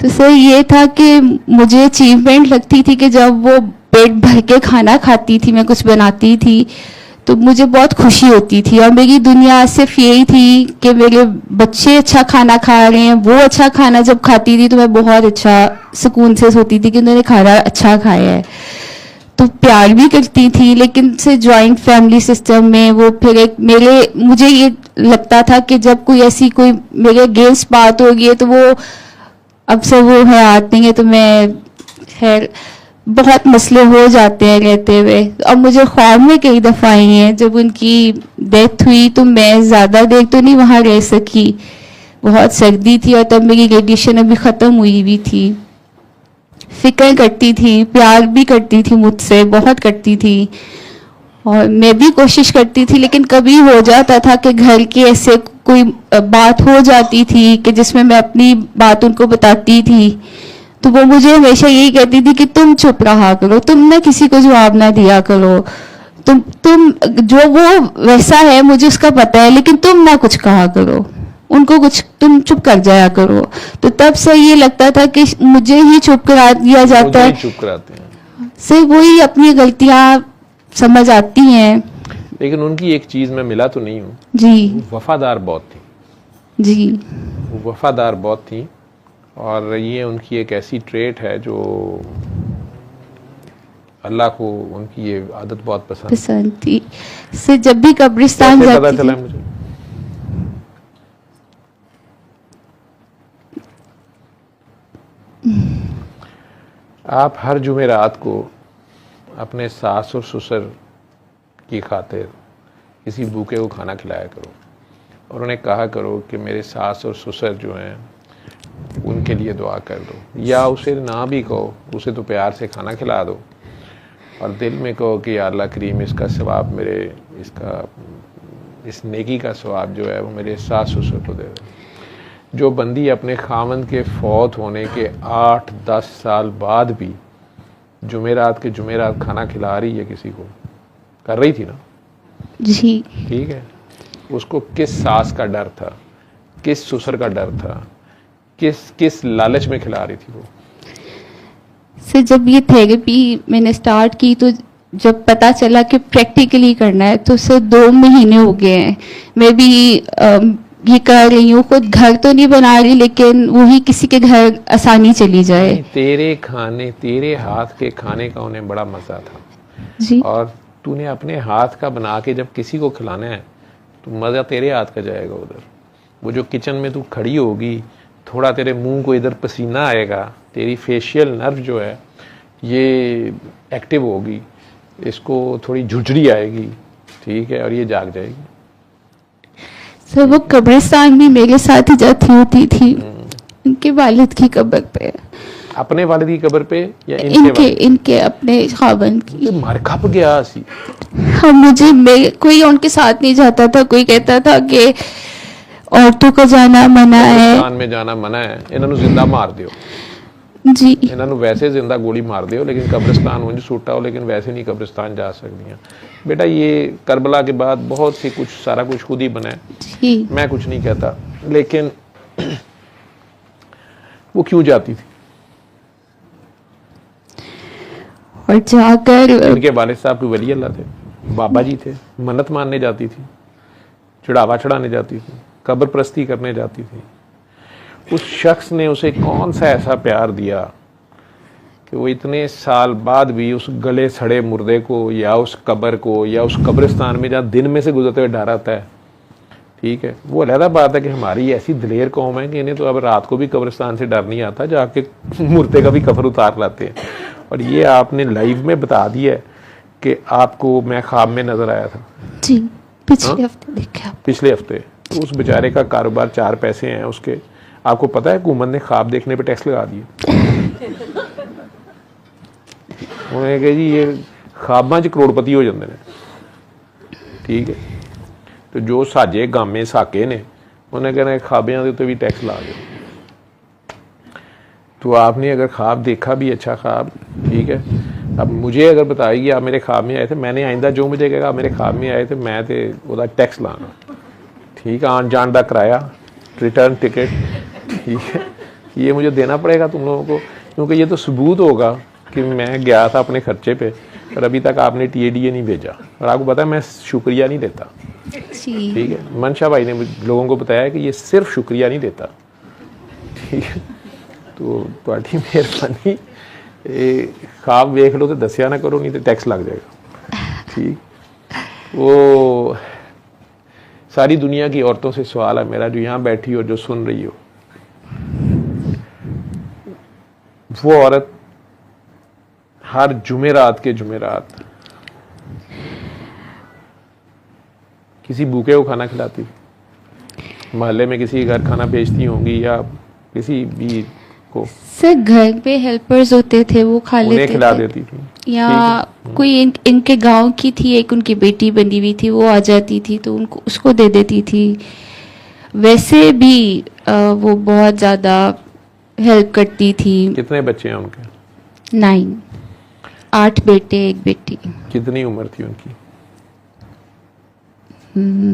तो सर ये था कि मुझे अचीवमेंट लगती थी कि जब वो पेट भर के खाना खाती थी, मैं कुछ बनाती थी तो मुझे बहुत खुशी होती थी। और मेरी दुनिया सिर्फ यही थी कि मेरे बच्चे अच्छा खाना खा रहे हैं। वो अच्छा खाना जब खाती थी तो मैं बहुत अच्छा सुकून से सोती थी कि उन्होंने खाना अच्छा खाया है। तो प्यार भी करती थी, लेकिन से जॉइंट फैमिली सिस्टम में वो फिर एक मुझे ये लगता था कि जब कोई ऐसी कोई मेरे अगेंस्ट बात होगी तो वो अब से वो हयात नहीं है, तो मैं खैर बहुत मसले हो जाते हैं रहते हुए। अब मुझे ख्वाब में कई दफ़ा आई हैं, जब उनकी डेथ हुई तो मैं ज़्यादा देर तो नहीं वहाँ रह सकी, बहुत सर्दी थी और तब मेरी रेडिएशन अभी ख़त्म हुई भी थी। फिक्र करती थी, प्यार भी करती थी मुझसे, बहुत करती थी और मैं भी कोशिश करती थी, लेकिन कभी हो जाता था कि घर की ऐसे कोई बात हो जाती थी कि जिसमें मैं अपनी बात उनको बताती थी तो वो मुझे हमेशा यही कहती थी कि तुम चुप रहा करो, तुम ना किसी को जवाब ना दिया करो, तुम जो वो वैसा है मुझे उसका पता है, लेकिन तुम ना कुछ कहा करो, उनको कुछ तुम चुप कर जाया करो। तो तब से ये लगता था कि मुझे ही चुप करा दिया जाता है, चुप कराते हैं, सिर्फ वही अपनी गलतियां समझ आती हैं। लेकिन उनकी एक चीज मैं मिला तो नहीं हूँ जी, वफादार बहुत थी जी, वो वफादार बहुत थी और ये उनकी एक ऐसी ट्रेट है जो अल्लाह को उनकी ये आदत बहुत पसंद थी। से जब भी कब्रिस्तान पता जाती चला थी, मुझे आप हर जुमेरात को अपने सास और ससुर की खातिर किसी भूखे को खाना खिलाया करो और उन्हें कहा करो कि मेरे सास और ससुर जो हैं उनके लिए दुआ कर दो, या उसे ना भी कहो, उसे तो प्यार से खाना खिला दो और दिल में कहो कि या अल्लाह करीम इसका सवाब मेरे इस नेकी का सवाब जो है वो मेरे सास ससुर को दे दो। जो बंदी अपने खामन के फौत होने के 8-10 साल बाद भी जुमेरात के जुमेरात खाना खिला रही है किसी को, कर रही थी ना जी, ठीक है, उसको किस सास का डर था, किस ससुर का डर था, किस लालच में खिला रही थी वो। से जब ये थेरेपी मैंने स्टार्ट की तो जब पता चला कि प्रैक्टिकली करना है तो उसे 2 महीने हो गए हैं। मैं भी ये कर रही हूँ, खुद घर तो नहीं बना रही लेकिन वही किसी के घर आसानी चली जाए। तेरे हाथ के खाने का उन्हें बड़ा मजा था जी, और तूने अपने हाथ का बना के जब किसी को खिलाना है तो मजा तेरे हाथ का जाएगा उधर। वो जो किचन में तू खड़ी होगी थोड़ा तेरे मुंह को इधर पसीना आएगा, तेरी फेशियल नर्व जो है ये एक्टिव होगी, इसको थोड़ी झुरझुरी आएगी, ठीक है, और ये जाग जाएगी। सर वो कब्रिस्तान भी मेरे साथ ही जाती होती थी, उनके वालिद की कब्र पे। अपने वालिद की कब्र पे या इनके अपने खावन की। मार खप गया सी। हाँ, कोई उनके साथ नहीं जाता था, कोई कहता था कि औरतों का जाना मना है, कब्रिस्तान में जाना मना है, इन्होंने जिंदा मार दियो जी, इन्होंने वैसे जिंदा गोली मार दियो, लेकिन कब्रिस्तान उंज सूटा हो, लेकिन वैसे नहीं कब्रिस्तान जा सकती। बेटा ये करबला के बाद बहुत सी कुछ सारा कुछ खुद ही बना है जी। मैं कुछ नहीं कहता, लेकिन वो क्यों जाती थी? और जाकर इनके वालिद साहब कोई वली अल्लाह थे, बाबा जी थे, मन्नत मानने जाती थी, चढ़ावा चढ़ाने जाती थी, कब्र परस्ती करने जाती थी। उस शख्स ने उसे कौन सा ऐसा प्यार दिया कि वो इतने साल बाद भी उस गले सड़े मुर्दे को या उस कब्र को या उस कब्रिस्तान में जहाँ दिन में से गुजरते हुए डर आता है, ठीक है। वो अलहदा बात है कि हमारी ऐसी दिलेर कौम है कि इन्हें तो अब रात को भी कब्रिस्तान से डर नहीं आता, जाके मुर्दे का भी कफन उतार लाते हैं। और ये आपने लाइव में बता दिया है कि आपको मैं ख्वाब में नजर आया था जी, पिछले हफ्ते देखा। पिछले हफ्ते। तो उस बेचारे का कारोबार 4 पैसे हैं उसके, आपको पता है हुकूमत ने ख्वाब देखने पे टैक्स लगा दिए। उन्होंने कहा जी ये ख्वाबां च करोड़पति हो जाते हैं, ठीक है। तो जो साजे गामे साके ने उन्हें कहना ख्वाबियां के ऊपर भी टैक्स ला दो। तो आपने अगर ख्वाब देखा भी अच्छा ख्वाब, ठीक है, अब मुझे अगर बताएगी आप मेरे ख्वाब में आए थे, मैंने आइंदा जो मुझे कहेगा मेरे ख्वाब में आए थे, मैं तो वह टैक्स लाना, ठीक है, आन जान का किराया, रिटर्न टिकट, ठीक है, ये मुझे देना पड़ेगा तुम लोगों को, क्योंकि ये तो सबूत होगा कि मैं गया था अपने खर्चे पे और अभी तक आपने TADA नहीं भेजा। और आपको पता है मैं शुक्रिया नहीं देता, ठीक है। मनशा भाई ने लोगों को बताया कि ये सिर्फ शुक्रिया नहीं देता, ठीक है। तो ਤੁਹਾਡੀ ਮਿਹਰਬਾਨੀ ख्वाब वेख लो तो दसिया ना करो, नहीं तो टैक्स लग जाएगा, ठीक। वो सारी दुनिया की औरतों से सवाल है मेरा, जो यहाँ बैठी हो, जो सुन रही हो, वो औरत हर जुमेरात के जुमेरात किसी भूखे को खाना खिलाती, मोहल्ले में किसी घर खाना बेचती होंगी या किसी भी को। सर घर पे हेल्पर्स होते थे, वो खा लेते खिला देती थी, या कोई इनके गांव की थी, एक उनकी बेटी बनी हुई थी, वो आ जाती थी तो उनको उसको दे देती थी। वैसे भी वो बहुत ज़्यादा हेल्प करती थी। कितने बच्चे हैं उनके? 9, 8 बेटे 1 बेटी। कितनी उम्र थी उनकी?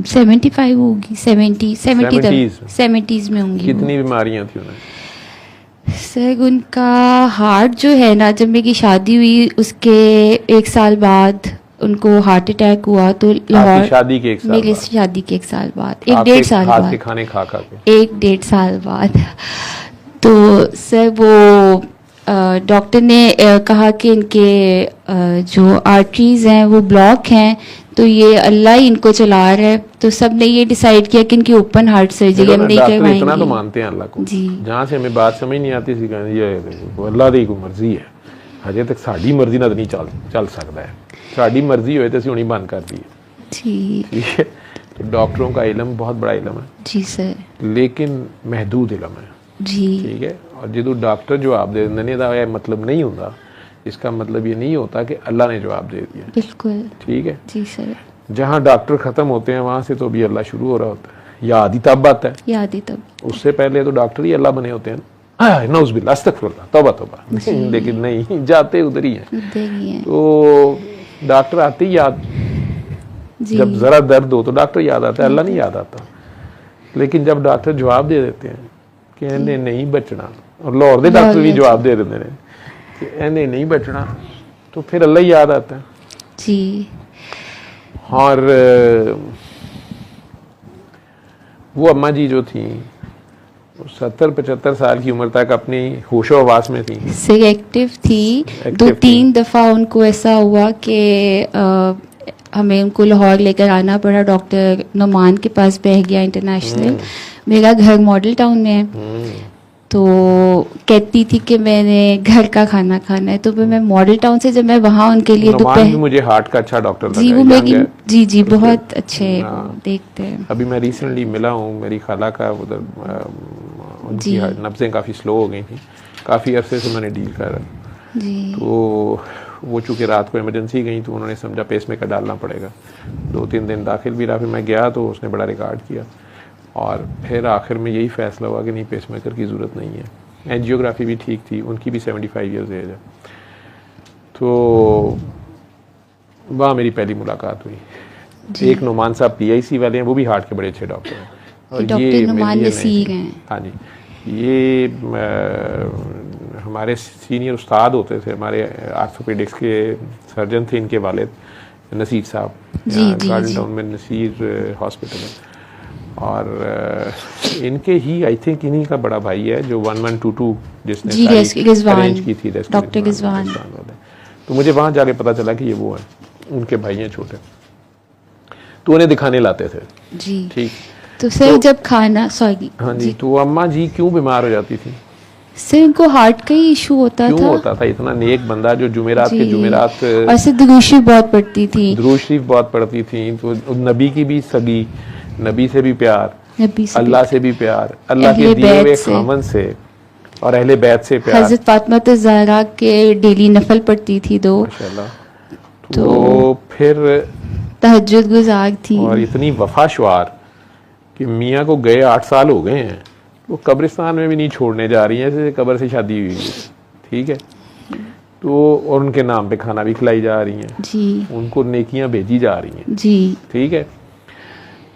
75 होगी, 70s में होंगी। कितनी बीमारियां थी उन्हें? सर उनका हार्ट जो है ना, जब मेरी शादी हुई उसके 1 साल बाद उनको हार्ट अटैक हुआ। तो लाहौर शादी के 1 साल मेरी शादी के 1 साल बाद, 1-1.5 साल बाद, हाथ के खाने खा के 1-1.5 साल बाद। तो सर वो डॉक्टर ने कहा कि इनके जो आर्टरीज हैं वो ब्लॉक हैं, तो ये अल्लाह ही इनको चला रहा है। तो सब ने ये डिसाइड किया कि इनकी ओपन हार्ट सर्जरी हम नहीं करवाएंगे। इतना तो मानते हैं अल्लाह को जी। जहाँ से हमें बात समझ नहीं आती सी ये अल्लाह दी कोई मर्जी है, हजे तक साड़ी मर्जी नाल नहीं चल सकता है। साड़ी मर्जी होए तो असीं हुणी बंद कर दी जी, ठीक है। तो डॉक्टरों का इल्म बहुत बड़ा इल्म है जी सर, लेकिन महदूद इल्म है जी, ठीक है। और जो डॉक्टर जवाब दे देंगे ना, मतलब नहीं होता, इसका मतलब ये नहीं होता कि अल्लाह ने जवाब दे दिया, बिल्कुल ठीक है जी सर। जहाँ डॉक्टर खत्म होते हैं वहां से तो भी अल्लाह शुरू हो रहा होता है। याद ही तब आता है, याद ही तब, उससे पहले तो डॉक्टर ही अल्लाह बने होते हैं। नौज़ुबिल्लाह, अस्तगफिरुल्लाह, तौबा तौबा, लेकिन नहीं, जाते उधर ही हैं। तो डॉक्टर आते ही याद, जब जरा दर्द हो तो डॉक्टर याद आता है, अल्लाह नहीं याद आता। लेकिन जब डॉक्टर जवाब दे देते हैं कि इन्हें नहीं बचना, और लाहौर के डॉक्टर भी जवाब दे देते हैं कि इन्हें नहीं बचना, तो फिर अल्लाह ही याद आता है जी। और वो अम्मा जी जो थी 70-75 साल की उम्र तक अपनी होशो हवास में थी, एक्टिव थी। 2-3 दफ़ा उनको ऐसा हुआ कि हमें उनको लाहौर लेकर आना पड़ा, डॉक्टर नुमान के पास बह गया इंटरनेशनल। मेरा घर मॉडल टाउन में है, तो कहती थी कि मैंने घर का खाना खाना है, तो फिर मैं मॉडल टाउन से जब मैं वहाँ उनके लिए नुमान भी मुझे हार्ट का अच्छा डॉक्टर लगा जी है, वो young मेरी है। जी जी उसके- बहुत अच्छे हाँ। देखते हैं अभी मैं रिसेंटली मिला हूँ, मेरी खाला का उधर उनकी जी। नब्ज़ें काफ़ी स्लो हो गई थी, काफ़ी अरसे से मैंने डील कर रहा। जी तो वो चूँकि रात को इमरजेंसी गई तो उन्होंने समझा पेसमेकर डालना पड़ेगा, 2-3 दिन दाखिल भी रहा। फिर मैं गया तो उसने बड़ा रिकॉर्ड किया और फिर आखिर में यही फैसला हुआ कि नहीं, पेसमेकर की ज़रूरत नहीं है। एंजियोग्राफी भी ठीक थी, उनकी भी 75 ईयर्स एज है। तो वहाँ मेरी पहली मुलाकात हुई। एक नुमान साहब PIC वाले हैं, वो भी हार्ट के बड़े अच्छे डॉक्टर हैं। और डॉक्टर ये नुमान मेरे लिए नसीर नहीं हैं। थे। हाँ जी, ये हमारे सीनियर उस्ताद होते थे, हमारे आर्थोपेडिक्स के सर्जन थे इनके वालिद नसीर साहब, जी, यहाँ जी, गार्डन जी। टाउन में नसीर हॉस्पिटल है। और इनके ही आई थिंक इन्हीं का बड़ा भाई है जो 1122 जिसने जी, सारी रिजवान, अरेंज की थी, डॉक्टर रिजवान। वाले। तो मुझे वहाँ जाके पता चला कि ये वो हैं, उनके भाई हैं छोटे, तो उन्हें दिखाने लाते थे। जी ठीक। तो सर जब खाना सॉरी हाँ जी, तो अम्मा जी क्यों बीमार हो जाती थी? सर उनको हार्ट का ही इशू होता क्यों था होता था? इतना नेक बंदा जो जुमेरात के जी। जुमेरात और से दुरूशी बहुत पड़ती थी, दुरूद शरीफ बहुत पढ़ती थी, तो नबी की भी सगी, नबी से भी प्यार, नबी से अल्लाह से भी प्यार, अल्लाह के अहले दिए हुए बैत से। खामन से और अहले बैत से प्यार। हजरत फातिमा तो ज़हरा के डेली नफल पढ़ती थी 2, माशाल्लाह। तो फिर तहज्जुद गुजार थी। और इतनी वफा शुआर कि मियाँ को गए 8 साल हो गए हैं, वो कब्रिस्तान में भी नहीं छोड़ने जा रही हैं, जैसे कब्र से शादी हुई है। ठीक है, तो और उनके नाम पे खाना भी खिलाई जा रही हैं, जी उनको नेकियां भेजी जा रही हैं। जी ठीक है,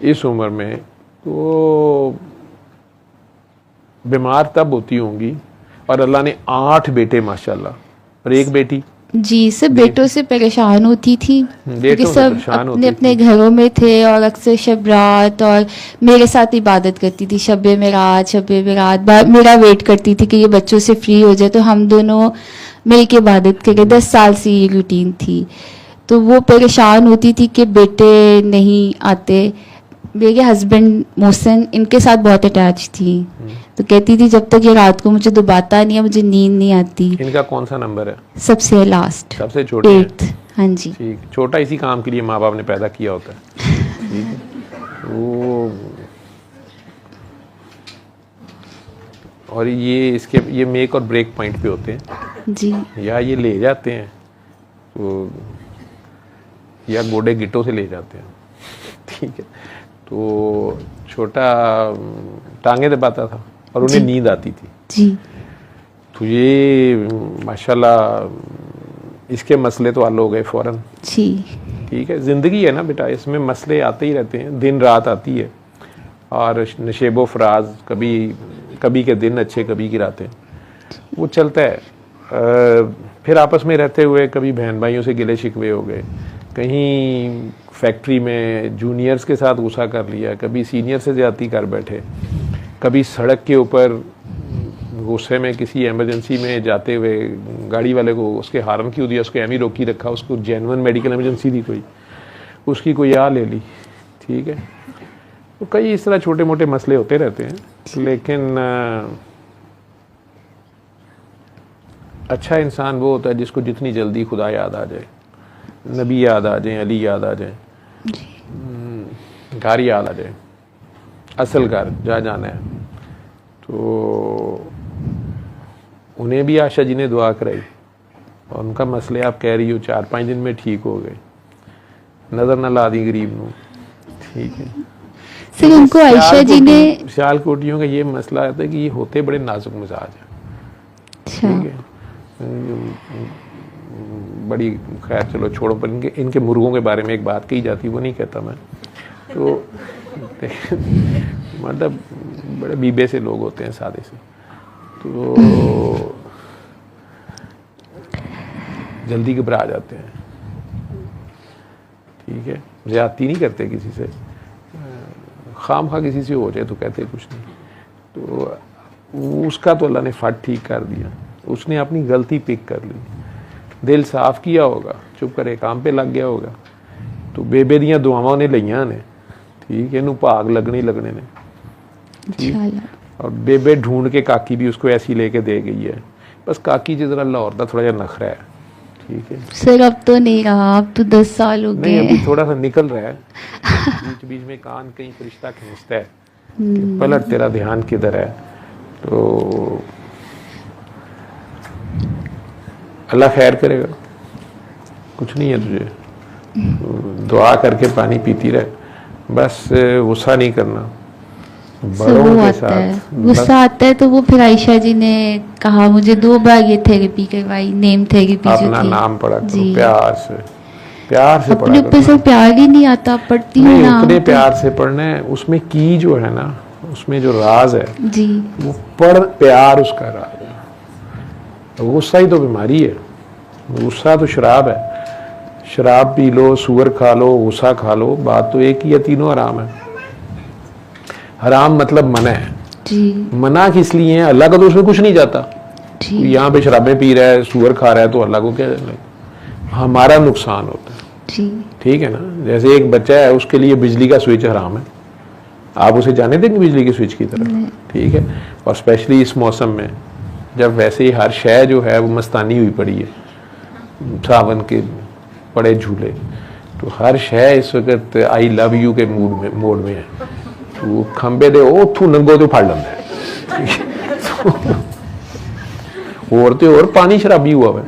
इस उम्र में तो बीमार तब होती होंगी, और अल्लाह ने 8 बेटे माशाल्लाह, और एक बेटी। जी सब बेटों से परेशान होती थी क्योंकि बेटों से सब परेशान अपने होती अपने थी। घरों में थे और अक्सर शब रात और मेरे साथ इबादत करती थी, शब मेरात मेरा वेट करती थी कि ये बच्चों से फ्री हो जाए तो हम दोनों मिल के इबादत करें। 10 साल से ये रूटीन थी। तो वो परेशान होती थी कि बेटे नहीं आते। मेरे हस्बैंड मोहसिन इनके साथ बहुत अटैच थी, तो कहती थी जब तक ये रात को मुझे दुबाता नहीं है मुझे नींद नहीं आती। इनका कौन सा नंबर है? सबसे लास्ट सबसे छोटे हैं। 8th। हाँ जी ठीक, छोटा इसी काम के लिए माँ बाप ने पैदा किया होता है। ठीक है, वो और ये मेक और ब्रेक पॉइंट पे होते हैं, जी या ये ले जाते हैं तो या गोडे गिट्टों से ले जाते हैं। ठीक है, तो छोटा टांगे दबाता था और उन्हें जी। नींद आती थी। जी तो ये माशाल्लाह इसके मसले तो हल हो गए फौरन। जी ठीक है, ज़िंदगी है ना बेटा, इसमें मसले आते ही रहते हैं, दिन रात आती है, और नशेबो फराज, कभी के दिन अच्छे, कभी की रातें, वो चलता है। फिर आपस में रहते हुए कभी बहन भाइयों से गिले शिकवे हो गए, कहीं फैक्ट्री में जूनियर्स के साथ गुस्सा कर लिया, कभी सीनियर से ज़्यादती कर बैठे, कभी सड़क के ऊपर गुस्से में किसी इमरजेंसी में जाते हुए गाड़ी वाले को उसके हार्न क्यों दिया, उसको एमी रोकी रखा, उसको जेन्युइन मेडिकल इमरजेंसी थी कोई, उसकी कोई आ ले ली। ठीक है, तो कई इस तरह छोटे मोटे मसले होते रहते हैं, लेकिन अच्छा इंसान वो होता है जिसको जितनी जल्दी खुदा याद आ जाए, नबी याद आ जाए, अली याद आ जाए, घर याद आ जाए, असल घर जहाँ जाना है। तो उन्हें भी आशा जी ने दुआ कराई और उनका मसले आप कह रही हो 4-5 दिन में ठीक हो गए, नज़र न ला दी गरीब नू। ठीक है, फिर उनको आयशा जी ने सियालकोटियों का ये मसला आता है कि ये होते बड़े नाजुक मिजाज हैं। अच्छा ठीक है, बड़ी खैर चलो छोड़ो, पर इनके मुर्गों के बारे में एक बात कही जाती, वो नहीं कहता मैं। तो मतलब बड़े बीबे से लोग होते हैं, सादे से, तो जल्दी घबरा जाते हैं। ठीक है, ज़्यादती नहीं करते किसी से, खाम खा किसी से हो जाए तो कहते कुछ नहीं। तो उसका तो अल्लाह ने फट ठीक कर दिया, उसने अपनी गलती पिक कर ली, दिल साफ किया होगा, चुप करे काम पे लग गया होगा, तो बेबे दियां दुआवां ने लईयां ने। ठीक है, इनू भाग लगने ने। ठीक, और बेबे ढूंढ के काकी भी उसको ऐसी लेके दे गई है। बस काकी जी जरा लाहौर दा थोड़ा जहा नखरा है, ठीक है। सर अब तो नहीं रहा, अब तो 10 साल हो नहीं गए। अभी थोड़ा सा निकल रहा है, बीच बीच में कान कहीं फरिश्ता खींचता है कि पलट तेरा ध्यान किधर है। तो अल्लाह खैर करेगा, कुछ नहीं है तुझे, दुआ करके पानी पीती रहे, बस गुस्सा नहीं करना सर बड़ों वो के आता है, साथ। गुस्सा आता है तो वो फिर आयशा जी ने कहा, मुझे 2 बार ये थेरेपी करवाई, नेम थेरेपी जो अपना थी। नाम पढ़ा करो, जी। प्यार से अपने पढ़ा ऊपर करो। से प्यार ही नहीं आता, पढ़ती हूँ नहीं ना उतने तो- प्यार से पढ़ना है, उसमें की जो है ना, उसमें जो राज है जी वो पढ़, प्यार उसका राज है। गुस्सा ही तो बीमारी है, गुस्सा तो शराब है, शराब पी लो, सूअर खा लो, गुस्सा खा लो, बात तो एक ही है, तीनों हराम है। हराम मतलब मना है, जी मना किस लिए है, अल्लाह का तो उसमें कुछ नहीं जाता। जी यहाँ पे शराबें पी रहा है, सूअर खा रहा है, तो अल्लाह को क्या जाने, हमारा नुकसान होता है, जी ठीक है ना। जैसे एक बच्चा है, उसके लिए बिजली का स्विच हराम है, आप उसे जाने देंगे बिजली के स्विच की तरफ, ठीक है। और स्पेशली इस मौसम में जब वैसे ही हर शय जो है वो मस्तानी हुई पड़ी है, सावन के बड़े झूले, तो हर शय इस वक्त आई लव यू के मोड में है। तो खंबे दे उथू नंगो तो फड़ लेंदा है, और तो और पानी शराबी हुआ है,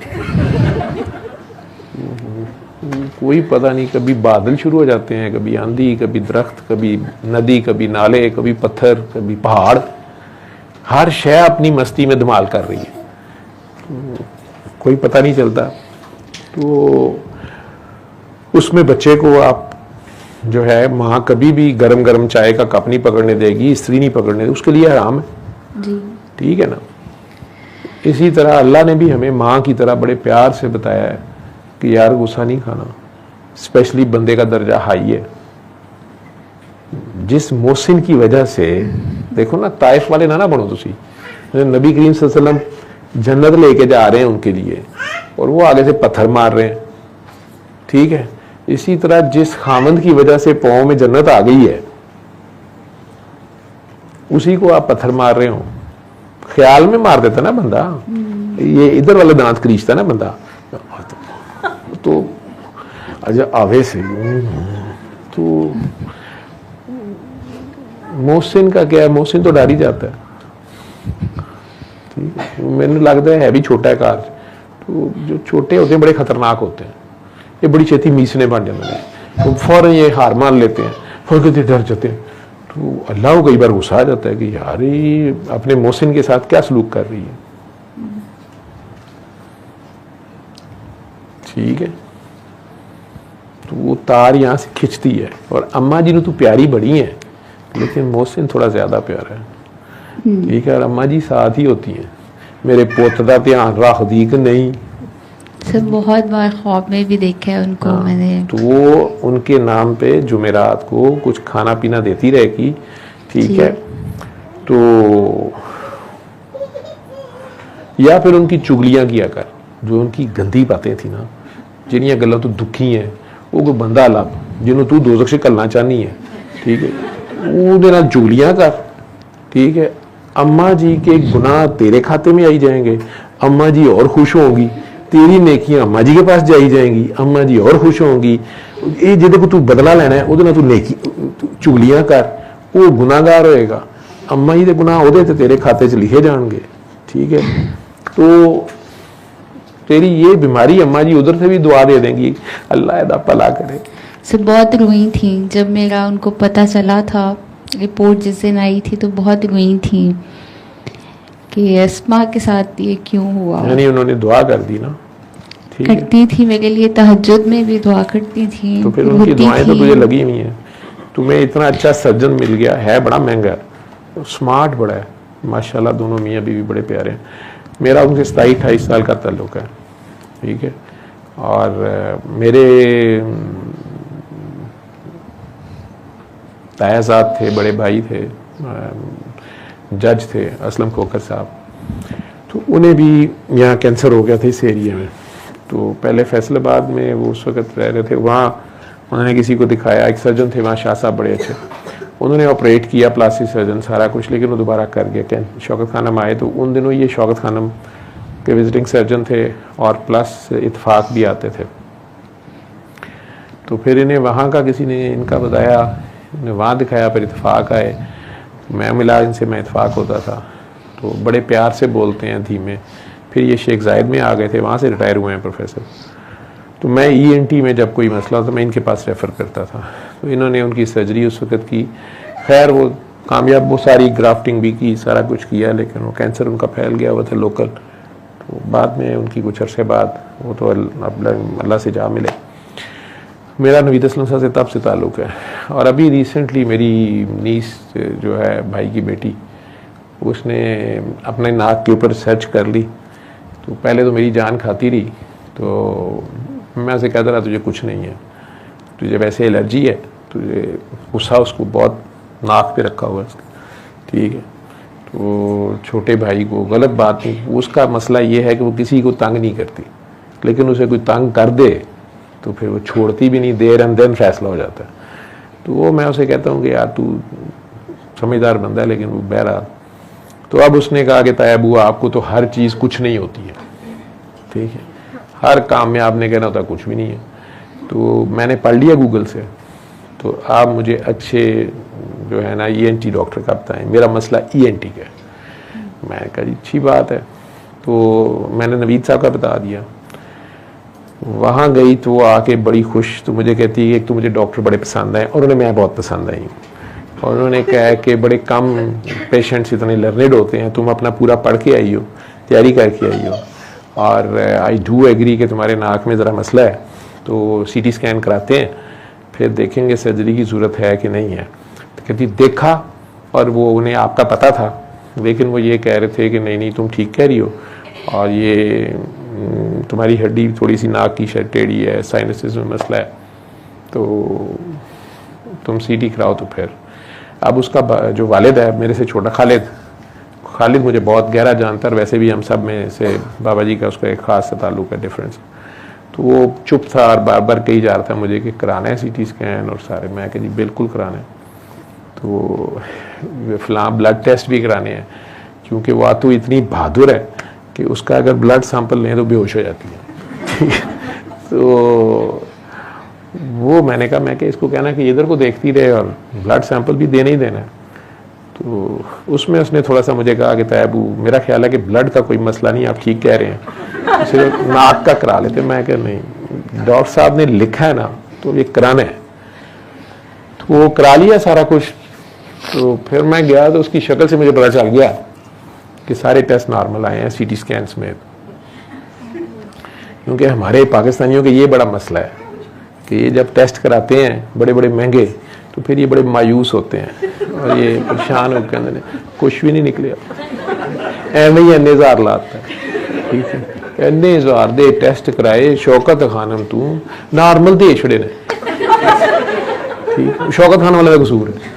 कोई पता नहीं, कभी बादल शुरू हो जाते हैं, कभी आंधी, कभी दरख्त, कभी नदी, कभी नाले, कभी पत्थर, कभी पहाड़, हर शय अपनी मस्ती में धमाल कर रही है, तो कोई पता नहीं चलता। तो उसमें बच्चे को आप जो है, माँ कभी भी गरम गरम चाय का कप नहीं पकड़ने देगी, स्त्री नहीं पकड़ने देगी, उसके लिए हराम है, जी ठीक है ना। इसी तरह अल्लाह ने भी हमें माँ की तरह बड़े प्यार से बताया है कि यार गुस्सा नहीं खाना, स्पेशली बंदे का दर्जा हाई है। जिस मोहसिन की वजह से, देखो ना, ताइफ वाले ना बनो तुसी, नबी करीम सल्लल्लाहु अलैहि वसल्लम जन्नत लेके जा रहे हैं उनके लिए, और वो आगे से पत्थर मार रहे हैं, ठीक है। इसी तरह जिस खामंद की वजह से पाँव में जन्नत आ गई है, उसी को आप पत्थर मार रहे हो। ख्याल में मार देता ना बंदा, ये इधर वाला दांत क्रीचता ना बंदा, तो अच्छा आवे से, तो मोहसिन का क्या है, मोहसिन तो डर ही जाता है, ठीक है। मैंने लगता है भी छोटा है कार, तो जो छोटे होते हैं बड़े खतरनाक होते हैं, ये बड़ी छेती मीसने बन जाते हैं, तो फौरन ये हार मान लेते हैं, फौरन डर जाते हैं। तो अल्लाह को कई बार गुस्सा आ जाता है कि यार ये अपने मोहसिन के साथ क्या सलूक कर रही है, ठीक है। तो वो तार यहाँ से खिंचती है, और अम्मा जी ने तो प्यारी बड़ी है, लेकिन मोहसिन थोड़ा ज्यादा प्यारा है, ठीक है। और अम्मा जी साथ ही होती हैं, मेरे पुत का ध्यान रख दी कि नहीं। सर बहुत बार ख्वाब में भी देखा है उनको मैंने। तो वो उनके नाम पे जुमेरात को कुछ खाना पीना देती रहेगी, ठीक है। तो या फिर उनकी चुगलियां किया कर, जो उनकी गंदी बातें थी ना, जिन्हियां गल्लां तू दुखी है, वो कोई बंदा लब जिन्हों तू दोज़ख से कलना चाहनी है, ठीक है, ਉਹਦੇ ਨਾਲ चुगलियां कर, ठीक है। अम्मा जी के गुनाह तेरे खाते में आई जाएंगे, अम्मा जी और खुश होंगी, तेरी नेकियां अम्मा जी के पास जाई जाएंगी, अम्मा जी और खुश होंगी। ये जिहदे को तू बदला लेना है, ਉਹਦੇ ਨਾਲ तू नेकी चुगलियां कर, वो गुनाहगार होएगा, अम्मा जी के गुनाह ਉਹਦੇ ते तेरे खाते च लिखे जाएंगे, ठीक है। तो तेरी ये बीमारी अम्मा जी उधर से भी दुआ दे देंगी, अल्लाह इहदा भला करे। सर बहुत रोई थी जब मेरा उनको पता चला था, रिपोर्ट जिस दिन आई थी, तो बहुत रोई थी कि अस्मा के साथ ये क्यों हुआ। यानी उन्होंने दुआ कर दी ना, ठीक है। करती थी मेरे लिए, तहज्जुद में भी दुआ करती थी, तो फिर उनकी दुआएं तो तुझे लगी हुई हैं। तुम्हें इतना अच्छा सर्जन मिल गया है, बड़ा महंगा है, स्मार्ट बड़ा है, माशाल्लाह। दोनों मियाँ बीवी बड़े प्यारे हैं। मेरा उनसे 27-28 साल का ताल्लुक है, ठीक है। और मेरे तायाजाद थे, बड़े भाई थे, जज थे असलम खोखर साहब, तो उन्हें भी यहाँ कैंसर हो गया था इस एरिया में। तो पहले फैसलाबाद में वो उस वक्त रह रहे थे, वहाँ उन्होंने किसी को दिखाया, एक सर्जन थे वहाँ, शाह साहब बड़े अच्छे, उन्होंने ऑपरेट किया, प्लास्टिक सर्जन सारा कुछ, लेकिन वो दोबारा कर गया। शौकत खानम आए तो उन दिनों ये शौकत खानम के विजिटिंग सर्जन थे और प्लस इत्फाक भी आते थे। तो फिर इन्हें वहाँ का किसी ने इनका बताया, इन्हें वहाँ दिखाया, फिर इत्फाक आए, मैं मिला इनसे, मैं इत्फाक होता था, तो बड़े प्यार से बोलते हैं धीमे। फिर ये शेख जायद में आ गए थे, वहाँ से रिटायर हुए हैं प्रोफेसर। तो मैं ENT में जब कोई मसला होता मैं इनके पास रेफ़र करता था। तो इन्होंने उनकी सर्जरी उस वक्त की, खैर वो कामयाब, वो सारी ग्राफ्टिंग भी की, सारा कुछ किया, लेकिन वो कैंसर उनका फैल गया हुआ था लोकल। तो बाद में उनकी कुछ अरसे बाद वो तो अल्लाह से जा मिले। मेरा नवीद असलम साहब से तब से ताल्लुक़ है। और अभी रिसेंटली मेरी नीस जो है, भाई की बेटी, उसने अपने नाक के ऊपर सर्च कर ली। तो पहले तो मेरी जान खाती रही, तो मैं उसे कहता रहा तुझे कुछ नहीं है, तुझे वैसे एलर्जी है, तुझे गुस्सा उसको बहुत नाक पे रखा हुआ है उसका, ठीक है। तो छोटे भाई को गलत बात नहीं, उसका मसला ये है कि वो किसी को तंग नहीं करती, लेकिन उसे कोई तंग कर दे तो फिर वो छोड़ती भी नहीं, देर एंड देन फैसला हो जाता है। तो वो मैं उसे कहता हूँ कि यार तू समझदार बंदा है, लेकिन वो बहरहाल। तो अब उसने कहा कि ताया बुआ आपको तो हर चीज़ कुछ नहीं होती है, ठीक है, हर काम में आपने कहना होता कुछ भी नहीं है। तो मैंने पढ़ लिया गूगल से, तो आप मुझे अच्छे जो है ना ENT डॉक्टर का बताएं, मेरा मसला ENT का है। मैंने कहा जी अच्छी बात है। तो मैंने नवीद साहब का बता दिया। वहाँ गई तो वो आके बड़ी खुश, तो मुझे कहती है एक तो मुझे डॉक्टर बड़े पसंद आए, और उन्हें मैं बहुत पसंद आई हूँ। और उन्होंने कहा कि बड़े कम पेशेंट्स इतने लर्नेड होते हैं, तुम अपना पूरा पढ़ के आई हो, तैयारी करके आई हो, और आई डू एग्री कि तुम्हारे नाक में ज़रा मसला है, तो CT स्कैन कराते हैं, फिर देखेंगे सर्जरी की ज़रूरत है कि नहीं है। तो कहती देखा, और वो उन्हें आपका पता था, लेकिन वो ये कह रहे थे कि नहीं नहीं तुम ठीक कह रही हो, और ये तुम्हारी हड्डी थोड़ी सी नाक की टेढ़ी है, साइनसिस में मसला है, तो तुम CT कराओ। तो फिर अब उसका जो वालिद है मेरे से छोटा, खालिद मुझे बहुत गहरा जानता है, वैसे भी हम सब में से बाबा जी का उसका एक ख़ास ताल्लुक है, डिफरेंस। तो वो चुप था और बार बार कही जा रहा था मुझे कि कराना है CT स्कैन और सारे। मैं कह जी बिल्कुल कराना है। तो फलां ब्लड टेस्ट भी कराने हैं, क्योंकि वो तो इतनी बहादुर है कि उसका अगर ब्लड सैंपल लें तो बेहोश हो जाती है। तो वो मैंने कहा, मैं कि इसको कहना कि इधर को देखती रहे और ब्लड सैंपल भी देना ही देना है। तो उसमें उसने थोड़ा सा मुझे कहा कि तैयबू मेरा ख्याल है कि ब्लड का कोई मसला नहीं, आप ठीक कह रहे हैं, सिर्फ नाक का करा लेते। मैं कह नहीं, डॉक्टर साहब ने लिखा है ना तो ये कराना है। तो वो करा लिया सारा कुछ। तो फिर मैं गया तो उसकी शक्ल से मुझे पता चल गया कि सारे टेस्ट नॉर्मल आए हैं CT स्कैन्स में। क्योंकि हमारे पाकिस्तानियों का ये बड़ा मसला है कि ये जब टेस्ट कराते हैं बड़े बड़े महंगे, तो फिर ये बड़े मायूस होते हैं और ये परेशान हो कहते कुछ भी नहीं निकले, एवं ही इन्ने हज़ार लाता है, ठीक है, इन्ने हज़ार दे टेस्ट कराए, शौकत खानम तू नॉर्मल दे छड़े ने, ठीक, शौकत खान वाले का कसूर है।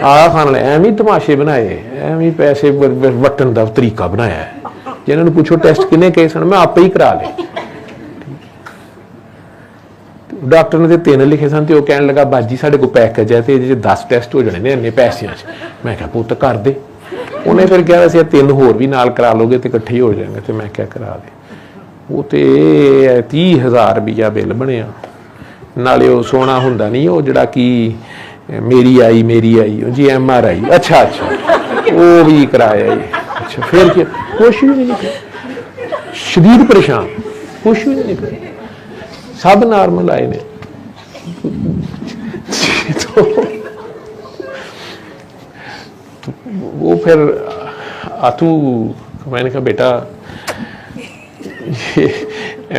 आया खान वाले एवं ही तमाशे बनाए, एवं ही पैसे वटन का तरीका बनाया है। जिन्होंने पूछो टेस्ट किन्ने कहे सन, मैं आपे ही करा ले। डॉक्टर ने 3 लिखे सन, तो कह लगा बाजी साढ़े को पैकेज है, 10 टेस्ट हो जाने ने इन्ने पैसों। मैं क्या पुत कर दे। उन्हें फिर कहा वैसे 3 होर भी नाल करा लोगे तो इकट्ठे हो जाएंगे। तो मैं क्या करा दे। वो तो 30,000 रुपया बिल बनया, नाले वो सोना होंदा नहीं, वो जड़ा कि मेरी आई जी MRI, अच्छा वो भी कराया। अच्छा फिर क्या, कुछ भी नहीं निकला, शदीद परेशान, कुछ भी नहीं निकला, सब नॉर्मल आए ने। तो वो फिर आतू, मैंने कहा बेटा ये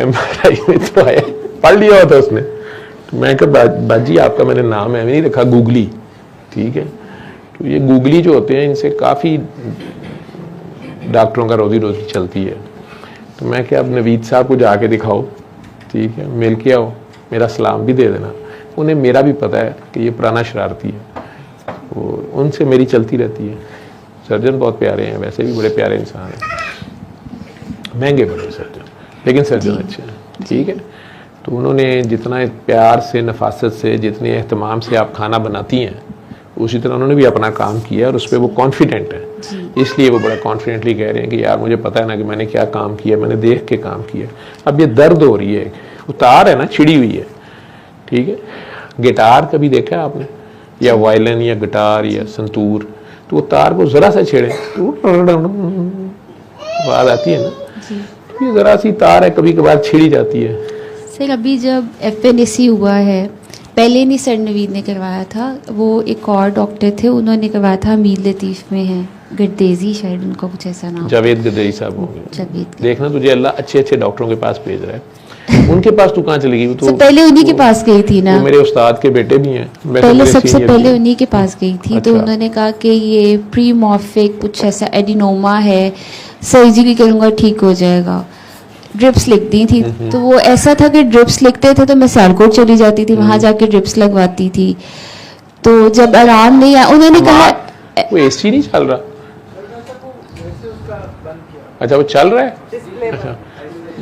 MRI में तो आया, पढ़ लिया होता उसने। तो मैं कहा बाजी आपका मैंने नाम है नहीं रखा गूगली, ठीक है। तो ये गूगली जो होते हैं इनसे काफ़ी डॉक्टरों का रोजी रोटी चलती है। तो मैं क्या, अब नवीद साहब को जाके दिखाओ, ठीक है, मिल के आओ, मेरा सलाम भी दे देना। उन्हें मेरा भी पता है कि ये पुराना शरारती है, वो उनसे मेरी चलती रहती है। सर्जन बहुत प्यारे हैं, वैसे भी बड़े प्यारे इंसान हैं, महंगे बड़े सर्जन, लेकिन सर्जन अच्छे हैं, ठीक है। तो उन्होंने जितना प्यार से, नफासत से, जितने एहतमाम से आप खाना बनाती हैं, उसी तरह उन्होंने भी अपना काम किया और उस पर वो कॉन्फिडेंट है, इसलिए वो बड़ा कॉन्फिडेंटली कह रहे हैं कि यार मुझे पता है ना कि मैंने क्या काम किया, मैंने देख के काम किया। अब ये दर्द हो रही है, उतार है ना, छिड़ी हुई है, ठीक है। गिटार कभी देखा है आपने, या वायलिन या गिटार या संतूर, तो वो तार को जरा सा छेड़े तो आवाज आती है ना, तो ये जरा सी तार है, कभी कभार छिड़ी जाती है। सर अभी जब FNAC हुआ है, पहले नहीं सर नवीद ने करवाया था, वो एक और डॉक्टर थे उन्होंने करवाया था, मीर लतीफ़ में है, गर्देजी शायद उनका कुछ ऐसा नाम, जावेद गर्देजी साहब होंगे। जावेद। देखना तुझे अल्लाह अच्छे अच्छे डॉक्टरों के पास भेज रहा है, उनके पास तू कहाँ चली गई? वो तो पहले उन्हीं के पास गई थी ना, वो मेरे उस्ताद के बेटे भी हैं, पहले सबसे पहले उन्हीं के पास गई थी। तो अच्छा। उन्होंने कहा कि ये प्रीमॉर्फिक कुछ ऐसा एडिनोमा है, सर्जरी करूंगा ठीक हो जाएगा, ड्रिप्स लिख दी थी। तो वो ऐसा था कि ड्रिप्स लिखते थे तो मैं सियालकोट चली जाती थी, वहां जाके ड्रिप्स लगवाती थी। तो जब आराम नहीं आया, उन्होंने कहा वो AC नहीं चल रहा। अच्छा वो चल रहा है, अच्छा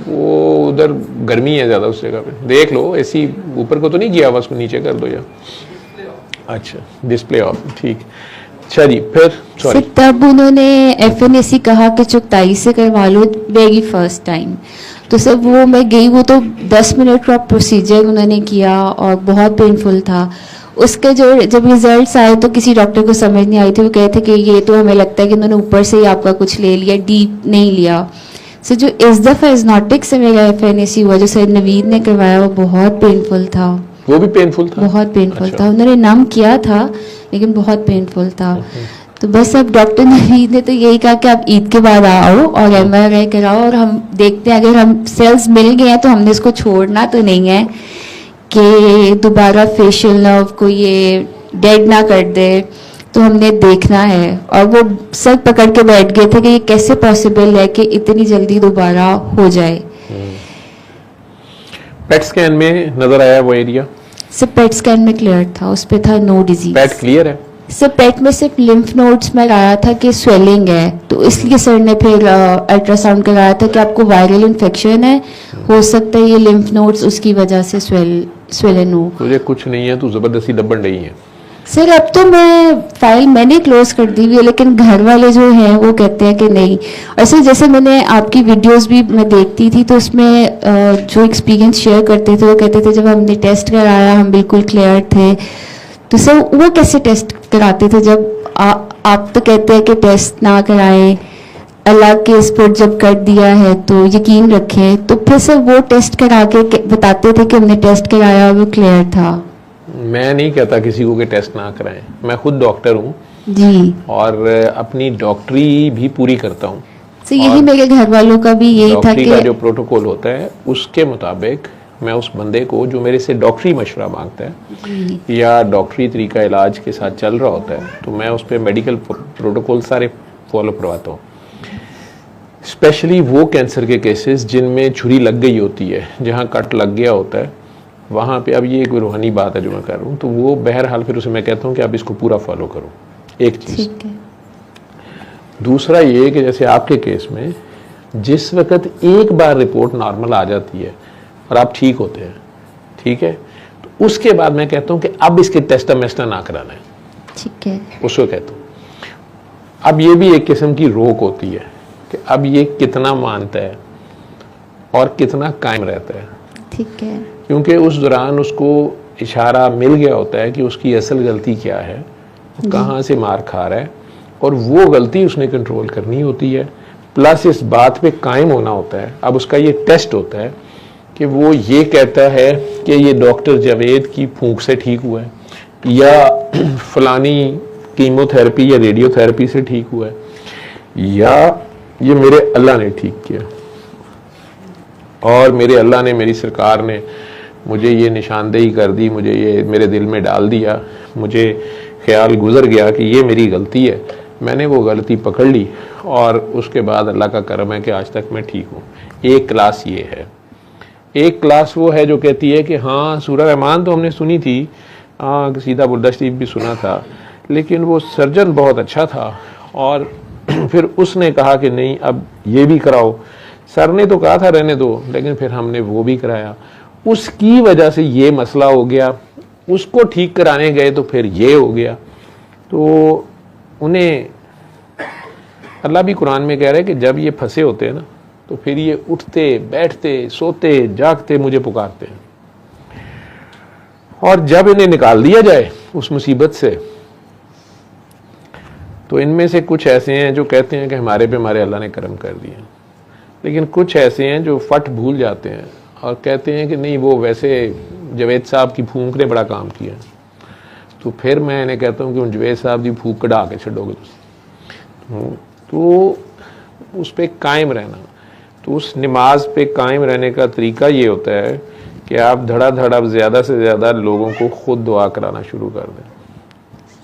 वो उधर गर्मी है ज्यादा उस जगह पे, देख लो AC ऊपर को तो नहीं किया, बस को नीचे कर दो या, अच्छा डिस्प्ले ऑफ, ठीक। अच्छा जी, फिर सॉरी, तब उन्होंने FNAC कहा कि चुगताई से करवा लो वेरी फर्स्ट टाइम। तो सर वो मैं गई, वो तो 10 मिनट का प्रोसीजर उन्होंने किया और बहुत पेनफुल था। उसके जो जब रिजल्ट्स आए तो किसी डॉक्टर को समझ नहीं आई थी, वो कहे थे कि ये तो हमें लगता है कि उन्होंने ऊपर से ही आपका कुछ ले लिया, डीप नहीं लिया। सो जो इस दफ़ा एजनॉटिक से मेरा FNAC हुआ, जो सर नवीद ने करवाया, वो बहुत पेनफुल था। वो भी पेनफुल था, बहुत पेनफुल अच्छा। था, उन्होंने नम किया था लेकिन बहुत पेनफुल था। तो बस अब डॉक्टर नवीद ने तो यही कहा कि आप ईद के बाद आओ और MRI कराओ और हम देखते हैं, अगर हम सेल्स मिल गए हैं तो हमने इसको छोड़ना तो नहीं है कि दोबारा फेशियल नर्व को ये डेड ना कर दे, तो हमने देखना है। और वो सर पकड़ के बैठ गए थे कि ये कैसे पॉसिबल है कि इतनी जल्दी दोबारा हो जाए। पेट स्कैन में नजर आया वो एरिया? सर पेट स्कैन में क्लियर था, उस पे था नो डिजीज। पेट क्लियर है? सर पेट में सिर्फ लिम्फ नोड्स में आया था कि स्वेलिंग है, तो इसलिए सर ने फिर अल्ट्रासाउंड कराया था कि आपको वायरल इन्फेक्शन है, हो सकता है ये लिम्फ नोड्स उसकी वजह से स्वेलन हो। तुझे कुछ नहीं है, तू जबरदस्ती दबन नहीं है। सर अब तो मैं फाइल मैंने क्लोज कर दी हुई है, लेकिन घर वाले जो हैं वो कहते हैं कि नहीं। और सर जैसे मैंने आपकी वीडियोस भी मैं देखती थी तो उसमें जो एक्सपीरियंस शेयर करते थे वो कहते थे जब हमने टेस्ट कराया हम बिल्कुल क्लियर थे। तो सर वो कैसे टेस्ट कराते थे जब आप तो कहते हैं कि टेस्ट ना कराएं, अल्लाह के इस पर जब कर दिया है तो यकीन रखें, तो फिर सर वो टेस्ट करा के बताते थे कि हमने टेस्ट कराया वो क्लियर था। मैं नहीं कहता किसी को कि टेस्ट ना कराएं, मैं खुद डॉक्टर हूँ जी, और अपनी डॉक्टरी भी पूरी करता हूँ। तो यही मेरे घर वालों का भी यही था डॉक्टरी कि का जो प्रोटोकॉल होता है उसके मुताबिक मैं उस बंदे को जो मेरे से डॉक्टरी मशवरा मांगता है या डॉक्टरी तरीका इलाज के साथ चल रहा होता है, तो मैं उस पर मेडिकल प्रोटोकॉल सारे फॉलो करवाता हूँ। स्पेशली वो कैंसर के केसेस जिनमें छुरी लग गई होती है, जहाँ कट लग गया होता है, वहाँ पे अब ये एक रूहानी बात है जो मैं कर रहा हूँ, तो वो बहरहाल फिर उसे मैं कहता हूँ कि आप इसको पूरा फॉलो करो, एक चीज़। ठीक है। दूसरा ये कि जैसे आपके केस में जिस वक्त एक बार रिपोर्ट नॉर्मल आ जाती है और आप ठीक होते हैं, ठीक है, तो उसके बाद मैं कहता हूँ कि अब इसके टेस्टा मेस्टा ना कराना है, ठीक है, उसको कहता हूँ। अब ये भी एक किस्म की रोक होती है कि अब ये कितना मानता है और कितना कायम रहता है, ठीक है, क्योंकि उस दौरान उसको इशारा मिल गया होता है कि उसकी असल गलती क्या है, वो कहाँ से मार खा रहा है, और वो गलती उसने कंट्रोल करनी होती है। प्लस इस बात पे कायम होना होता है। अब उसका ये टेस्ट होता है कि वो ये कहता है कि ये डॉक्टर जावेद की फूंक से ठीक हुआ है या फलानी कीमोथेरेपी या रेडियोथेरेपी से ठीक हुआ है या ये मेरे अल्लाह ने ठीक किया और मेरे अल्लाह ने, मेरी सरकार ने मुझे ये निशानदेही कर दी, मुझे ये मेरे दिल में डाल दिया, मुझे ख्याल गुजर गया कि ये मेरी गलती है, मैंने वो गलती पकड़ ली और उसके बाद अल्लाह का करम है कि आज तक मैं ठीक हूँ। एक क्लास ये है। एक क्लास वो है जो कहती है कि हाँ सूरह रहमान तो हमने सुनी थी, हाँ सीधा बुर्दा शरीफ भी सुना था, लेकिन वो सर्जन बहुत अच्छा था और फिर उसने कहा कि नहीं अब ये भी कराओ। सर ने तो कहा था रहने दो, लेकिन फिर हमने वो भी कराया, उसकी वजह से ये मसला हो गया, उसको ठीक कराने गए तो फिर ये हो गया। तो उन्हें अल्लाह भी कुरान में कह रहा है कि जब ये फंसे होते हैं ना तो फिर ये उठते बैठते सोते जागते मुझे पुकारते हैं, और जब इन्हें निकाल दिया जाए उस मुसीबत से तो इनमें से कुछ ऐसे हैं जो कहते हैं कि हमारे पे हमारे अल्लाह ने करम कर दिया, लेकिन कुछ ऐसे हैं जो फट भूल जाते हैं और कहते हैं कि नहीं वो वैसे जवेद साहब की फूंक ने बड़ा काम किया। तो फिर मैं इन्हें कहता हूँ कि उन जवेद साहब की फूंक कढ़ा के छोड़ोगे तो उस पर कायम रहना, तो उस नमाज पे कायम रहने का तरीका ये होता है कि आप धड़ा ज़्यादा से ज़्यादा लोगों को खुद दुआ कराना शुरू कर दें।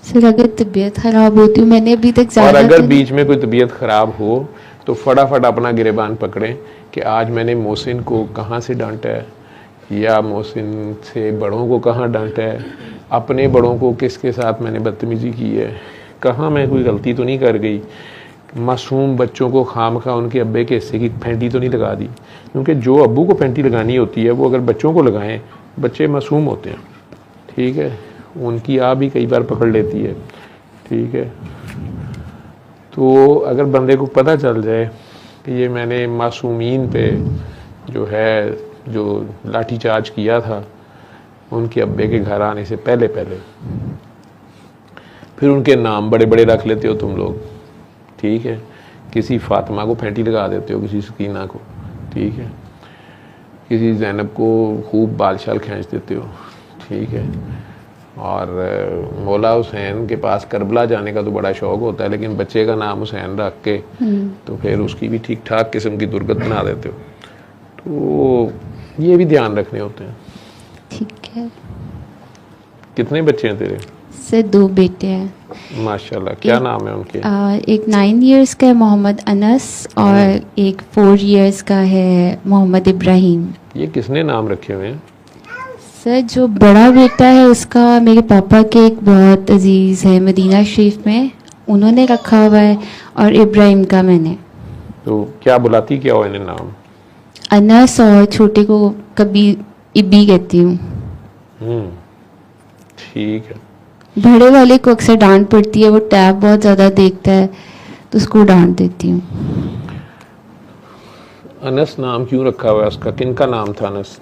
सर अगर तबीयत खराब होती है, मैंने अभी तक और ज़्यादा अगर बीच में कोई तबीयत खराब हो तो फटाफट अपना गिरेबान पकड़ें कि आज मैंने मोहसिन को कहाँ से डांटा है, या मोहसिन से बड़ों को कहाँ डांटा है, अपने बड़ों को किसके साथ मैंने बदतमीज़ी की है, कहाँ मैं कोई गलती तो नहीं कर गई, मासूम बच्चों को खामखा उनके अब्बे के हिस्से की फैंटी तो नहीं लगा दी, क्योंकि जो अब्बू को फैंटी लगानी होती है वो अगर बच्चों को लगाएं, बच्चे मासूम होते हैं, ठीक है, उनकी आ भी कई बार पकड़ लेती है, ठीक है। तो अगर बंदे को पता चल जाए कि ये मैंने मासूमीन पे जो है जो लाठीचार्ज किया था उनके अब्बे के घर आने से पहले फिर उनके नाम बड़े बड़े रख लेते हो तुम लोग, ठीक है, किसी फातिमा को फैंटी लगा देते हो, किसी सकीना को, ठीक है, किसी ज़ैनब को खूब बाल शाल खींच देते हो, ठीक है, और मौला हुसैन के पास करबला जाने का तो बड़ा शौक होता है, लेकिन बच्चे का नाम हुसैन रख के तो फिर उसकी भी ठीक ठाक किस्म की दुर्गत बना देते हो। तो ये भी ध्यान रखने होते हैं। ठीक है। कितने बच्चे हैं तेरे? सर 2 बेटे हैं। माशाल्लाह, क्या नाम है उनके? एक 9 इयर्स का है मोहम्मद अनस और एक 4 इयर्स का है मोहम्मद इब्राहिम। ये किसने नाम रखे हुए हैं? सर जो बड़ा बेटा है उसका मेरे पापा के एक बहुत अजीज़ है मदीना शरीफ में, उन्होंने रखा हुआ है, और इब्राहिम का मैंने। तो क्या बुलाती क्या हो इन्हें नाम? अनस, और छोटे को कभी इब्बी कहती हूँ। ठीक है। बड़े वाले को अक्सर डांट पड़ती है, वो टैब बहुत ज़्यादा देखता है तो उसको डांट देती हूँ। अनस नाम क्यों रखा हुआ है उसका? किनका नाम था अनस?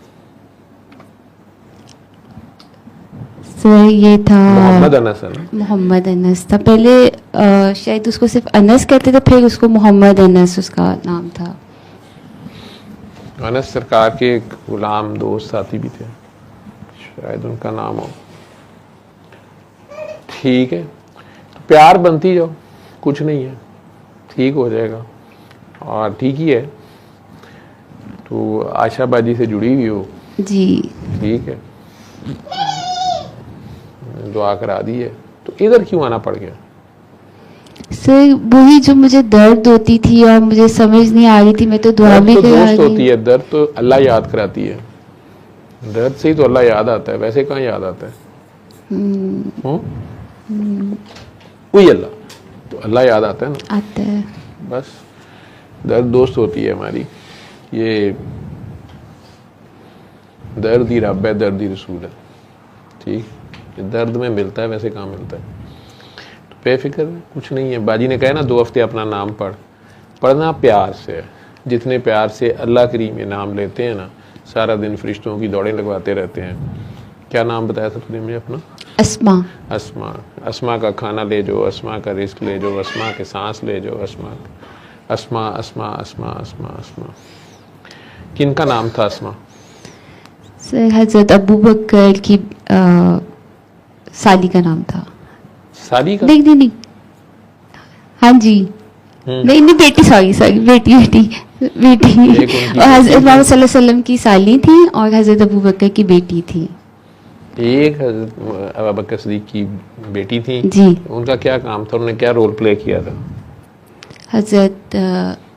सर ये था मोहम्मद अनस है ना? मोहम्मद अनस था पहले, शायद उसको सिर्फ अनस कहते थे, फिर उसको मोहम्मद अनस उसका नाम था। अनस सरकार के एक गुलाम दोस्त साथी भी थे, शायद उनका नाम हो। ठीक है, तो प्यार बनती जाओ, कुछ नहीं है, ठीक हो जाएगा, और ठीक ही है। तो आशा बाजी से जुड़ी हुई हो जी, ठीक है, दुआ करा दी है, तो इधर क्यों आना पड़ गया? सर वही जो मुझे दर्द होती थी और मुझे समझ नहीं आ रही थी, मैं तो दुआ में तो करा दोस्त रही। होती है, दर्द तो अल्लाह याद कराती है, दर्द से ही तो अल्लाह याद आता है, वैसे कहाँ याद आता है? वही अल्लाह, तो अल्लाह याद आता है ना, आता है। बस दर्द दोस्त होती है हमारी। ये दर्द ही रब है, दर्द ही रसूल है, ठीक, ये दर्द में मिलता है, वैसे कहाँ मिलता है? तो बेफिक्र कुछ नहीं है। बाजी ने कहा ना 2 हफ्ते अपना नाम पढ़ना प्यार से है, जितने प्यार से अल्लाह करीम ये नाम लेते हैं ना, सारा दिन फरिश्तों की दौड़ें लगवाते रहते हैं। क्या नाम बताया था तुमने मुझे अपना? अस्मा। अस्मा, अस्मा का खाना ले जाओ, अस्मा का रिस्क ले जाओ, अस्मा के सांस ले जाओ, अस्मा अस्मा अस्मा अस्मा अस्मा अस्मा। किनका नाम था अस्मा? सर हजरत अबू बकर की साली का नाम था। साली का? नहीं, हाँ जी, नहीं बेटी, सॉरी बेटी। और हजरत मोहम्मद सल्लल्लाहु अलैहि वसल्लम की साली थी और हजरत अबू बकर की बेटी थी। एक हजरत अबू बकर सिद्दीक की बेटी थी जी। उनका क्या काम था, उन्होंने क्या रोल प्ले किया था? हजरत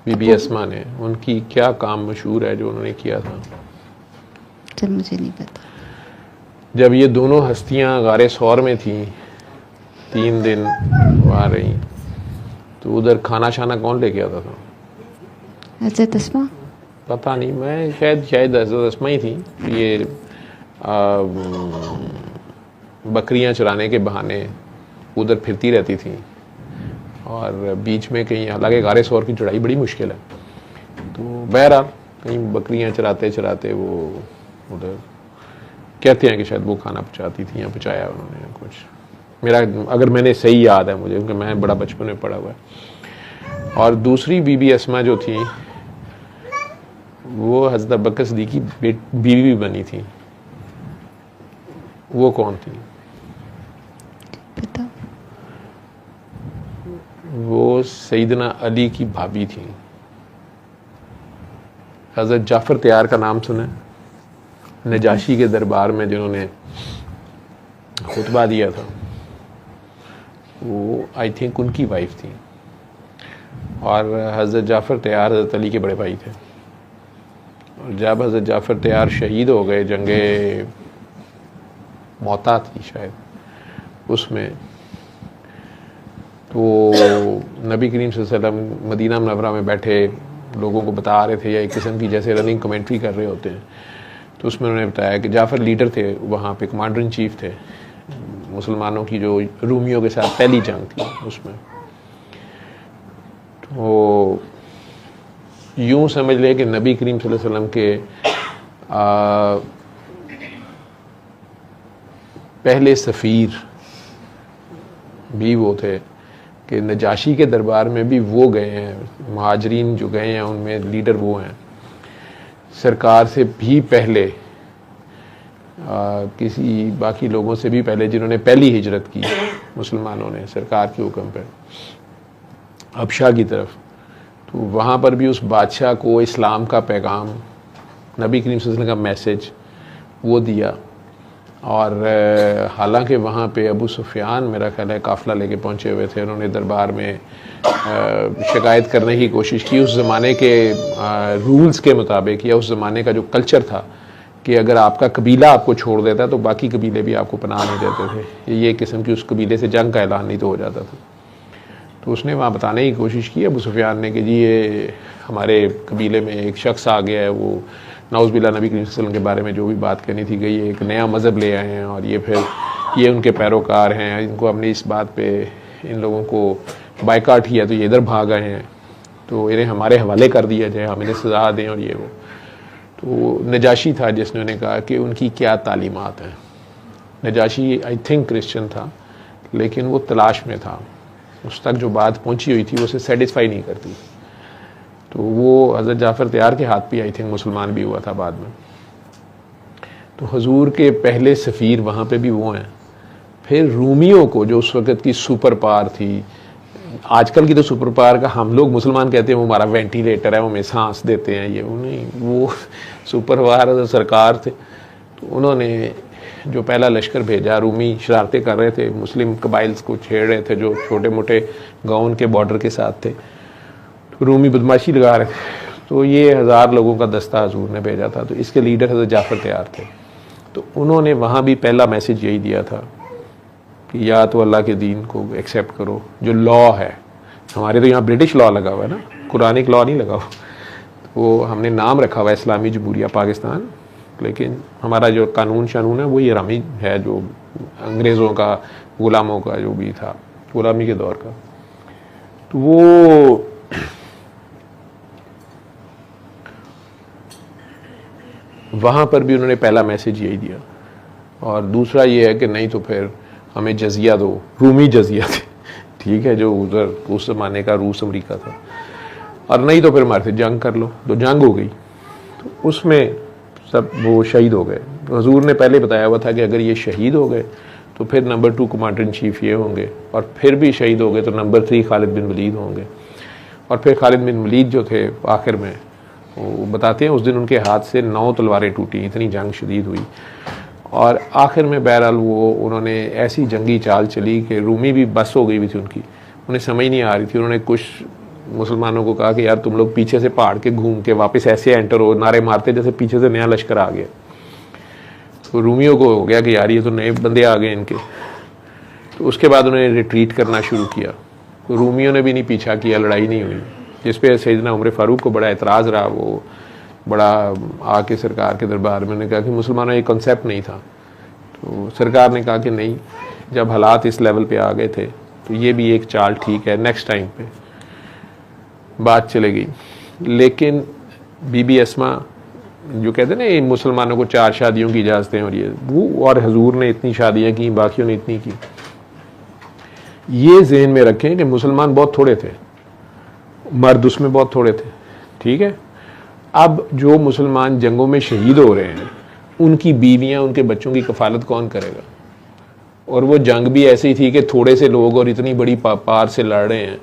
बीबी अस्मा ने, उनकी क्या काम मशहूर है जो उन्होंने किया था? चल मुझे नहीं पता। जब ये दोनों हस्तियां गारे सौर में थी, 3 दिन आ रही, तो उधर खाना शाना कौन लेके आता था? हजरत अस्मा? पता नहीं, मैं शायद हजरत अस्मा ही थी। ये बकरियां चराने के बहाने उधर फिरती रहती थी और बीच में कहीं, हालांकि गारे सौर की चढ़ाई बड़ी मुश्किल है, तो बहरहाल कहीं बकरियां चराते चराते वो उधर, कहते हैं कि शायद वो खाना पहुँचाती थी या पहुँचाया उन्होंने कुछ, मेरा अगर मैंने सही याद है मुझे, क्योंकि मैं बड़ा बचपन में पढ़ा हुआ है। और दूसरी बीबी अस्मा जो थी वो हज़रत अबू बकर सिद्दीक़ की बीवी भी बनी थी। वो कौन थी? पता। वो सैयदना अली की भाभी थी। हज़रत जाफ़र तैयार का नाम सुना है? नजाशी के दरबार में जिन्होंने खुतबा दिया था, वो आई थिंक उनकी वाइफ थी। और हज़रत जाफ़र तैयार हज़रत अली के बड़े भाई थे। और जब हज़रत जाफ़र तैयार शहीद हो गए, जंगे मौता थी शायद उसमें, तो नबी करीम सल्लल्लाहु अलैहि वसल्लम मदीना मुनव्वरा में बैठे लोगों को बता रहे थे, या एक किस्म की जैसे रनिंग कमेंट्री कर रहे होते हैं, तो उसमें उन्होंने बताया कि जाफ़र लीडर थे वहाँ पे, कमांडर इन चीफ थे मुसलमानों की जो रूमियों के साथ पहली जंग थी उसमें। तो यूँ समझ ले कि नबी करीम सल्लल्लाहु अलैहि वसल्लम के पहले सफ़ीर भी वो थे कि नजाशी के दरबार में भी वो गए हैं, महाजरीन जो गए हैं उनमें लीडर वो हैं। सरकार से भी पहले किसी बाकी लोगों से भी पहले जिन्होंने पहली हिजरत की मुसलमानों ने सरकार के हुक्म पर हबशा की तरफ, तो वहाँ पर भी उस बादशाह को इस्लाम का पैगाम, नबी करीम सल्लल्लाहु अलैहि वसल्लम का मैसेज वो दिया। और हालांकि वहाँ पे अबू सुफियान मेरा ख्याल है काफ़िला लेके पहुँचे हुए थे, उन्होंने दरबार में शिकायत करने की कोशिश की उस ज़माने के रूल्स के मुताबिक, या उस ज़माने का जो कल्चर था कि अगर आपका कबीला आपको छोड़ देता तो बाकी कबीले भी आपको पनाह नहीं देते थे, ये किस्म की उस कबीले से जंग का ऐलान नहीं तो हो जाता था। तो उसने वहाँ बताने की कोशिश की अबू सुफियान ने कि जी ये हमारे कबीले में एक शख्स आ गया है, वो नाउज़ुबिल्लाह नबी करीम सल्लल्लाहु अलैहि वसल्लम के बारे में जो भी बात कहनी थी गई, एक नया मज़हब ले आए हैं और ये फिर ये उनके पैरोकार हैं, इनको हमने इस बात पे इन लोगों को बाइकाट किया तो ये इधर भाग आए हैं, तो इन्हें हमारे हवाले कर दिया जाए, हम इन्हें सज़ा दें और ये वो। तो नजाशी था जिसने उन्हें कहा कि उनकी क्या तालीमात हैं। नजाशी आई थिंक क्रिश्चियन था, लेकिन वो तलाश में था, उस तक जो बात पहुंची हुई थी वो उसे सेटिस्फाई नहीं करती। तो वो हज़रत जाफ़र तैयार के हाथ भी आई थिंक मुसलमान भी हुआ था बाद में। तो हुजूर के पहले सफ़ीर वहाँ पे भी वो हैं। फिर रूमियों को जो उस वक़्त की सुपर पावर थी, आजकल की तो सुपर पावर का हम लोग मुसलमान कहते हैं वो हमारा वेंटिलेटर है, वो हमें सांस देते हैं, ये वो नहीं, वो सुपर पावर सरकार थे। तो उन्होंने जो पहला लश्कर भेजा, रूमी शरारतें कर रहे थे, मुस्लिम कबाइल्स को छेड़ रहे थे जो छोटे मोटे गाँव के बॉर्डर के साथ थे, तो रूमी बदमाशी लगा रहे थे। तो ये 1000 लोगों का दस्ता हजूर ने भेजा था, तो इसके लीडर हज़रत जाफ़र तैयार थे। तो उन्होंने वहाँ भी पहला मैसेज यही दिया था कि या तो अल्लाह के दीन को एक्सेप्ट करो, जो लॉ है, हमारे तो यहाँ ब्रिटिश लॉ लगा हुआ है ना, कुरानिक लॉ नहीं लगा हुआ। वो हमने नाम रखा हुआ है इस्लामी जमहूरिया पाकिस्तान, लेकिन हमारा जो कानून शानून है वो इरानी है, जो अंग्रेज़ों का, गुलामों का जो भी था गुलामी के दौर का। तो वो वहाँ पर भी उन्होंने पहला मैसेज यही दिया। और दूसरा ये है कि नहीं तो फिर हमें जजिया दो, रूमी जजिया थे, ठीक है, जो उधर उस ज़माने का रूस अमरीका था, और नहीं तो फिर हमारे से जंग कर लो। तो जंग हो गई, तो उसमें सब वो शहीद हो गए। हुजूर ने पहले बताया हुआ था कि अगर ये शहीद हो गए तो फिर नंबर 2 कमांडर इन चीफ ये होंगे, और फिर भी शहीद हो गए तो नंबर 3 खालिद बिन वलीद होंगे। और फिर खालिद बिन वलीद जो थे आखिर में, वो बताते हैं उस दिन उनके हाथ से 9 तलवारें टूटी, इतनी जंग शदीद हुई। और आखिर में बहरहाल वो उन्होंने ऐसी जंगी चाल चली कि रूमी भी बस हो गई हुई थी उनकी, उन्हें समझ नहीं आ रही थी। उन्होंने कुछ मुसलमानों को कहा कि यार तुम लोग पीछे से पहाड़ के घूम के वापस ऐसे एंटर हो, नारे मारते जैसे पीछे से नया लश्कर आ गया। तो रूमियों को हो गया कि यार ये तो नए बंदे आ गए इनके। तो उसके बाद उन्होंने रिट्रीट करना शुरू किया। तो रूमियों ने भी नहीं पीछा किया, लड़ाई नहीं हुई, जिस पे सैयदना उमर फारूक को बड़ा एतराज़ रहा। वो बड़ा आके सरकार के दरबार में उन्होंने कहा कि मुसलमानों ये कॉन्सेप्ट नहीं था। तो सरकार ने कहा कि नहीं, जब हालात इस लेवल पे आ गए थे तो ये भी एक चाल ठीक है, नेक्स्ट टाइम पे बात चलेगी। लेकिन बीबी अस्मा जो कहते हैं ना ये मुसलमानों को 4 शादियों की इजाज़तें और ये वो, और हजूर ने इतनी शादियाँ की, बाकियों ने इतनी की। ये जहन में रखें कि मुसलमान बहुत थोड़े थे, मर्द उसमें बहुत थोड़े थे, ठीक है। अब जो मुसलमान जंगों में शहीद हो रहे हैं उनकी बीवियां, उनके बच्चों की कफालत कौन करेगा? और वो जंग भी ऐसी थी कि थोड़े से लोग और इतनी बड़ी पार से लड़ रहे हैं।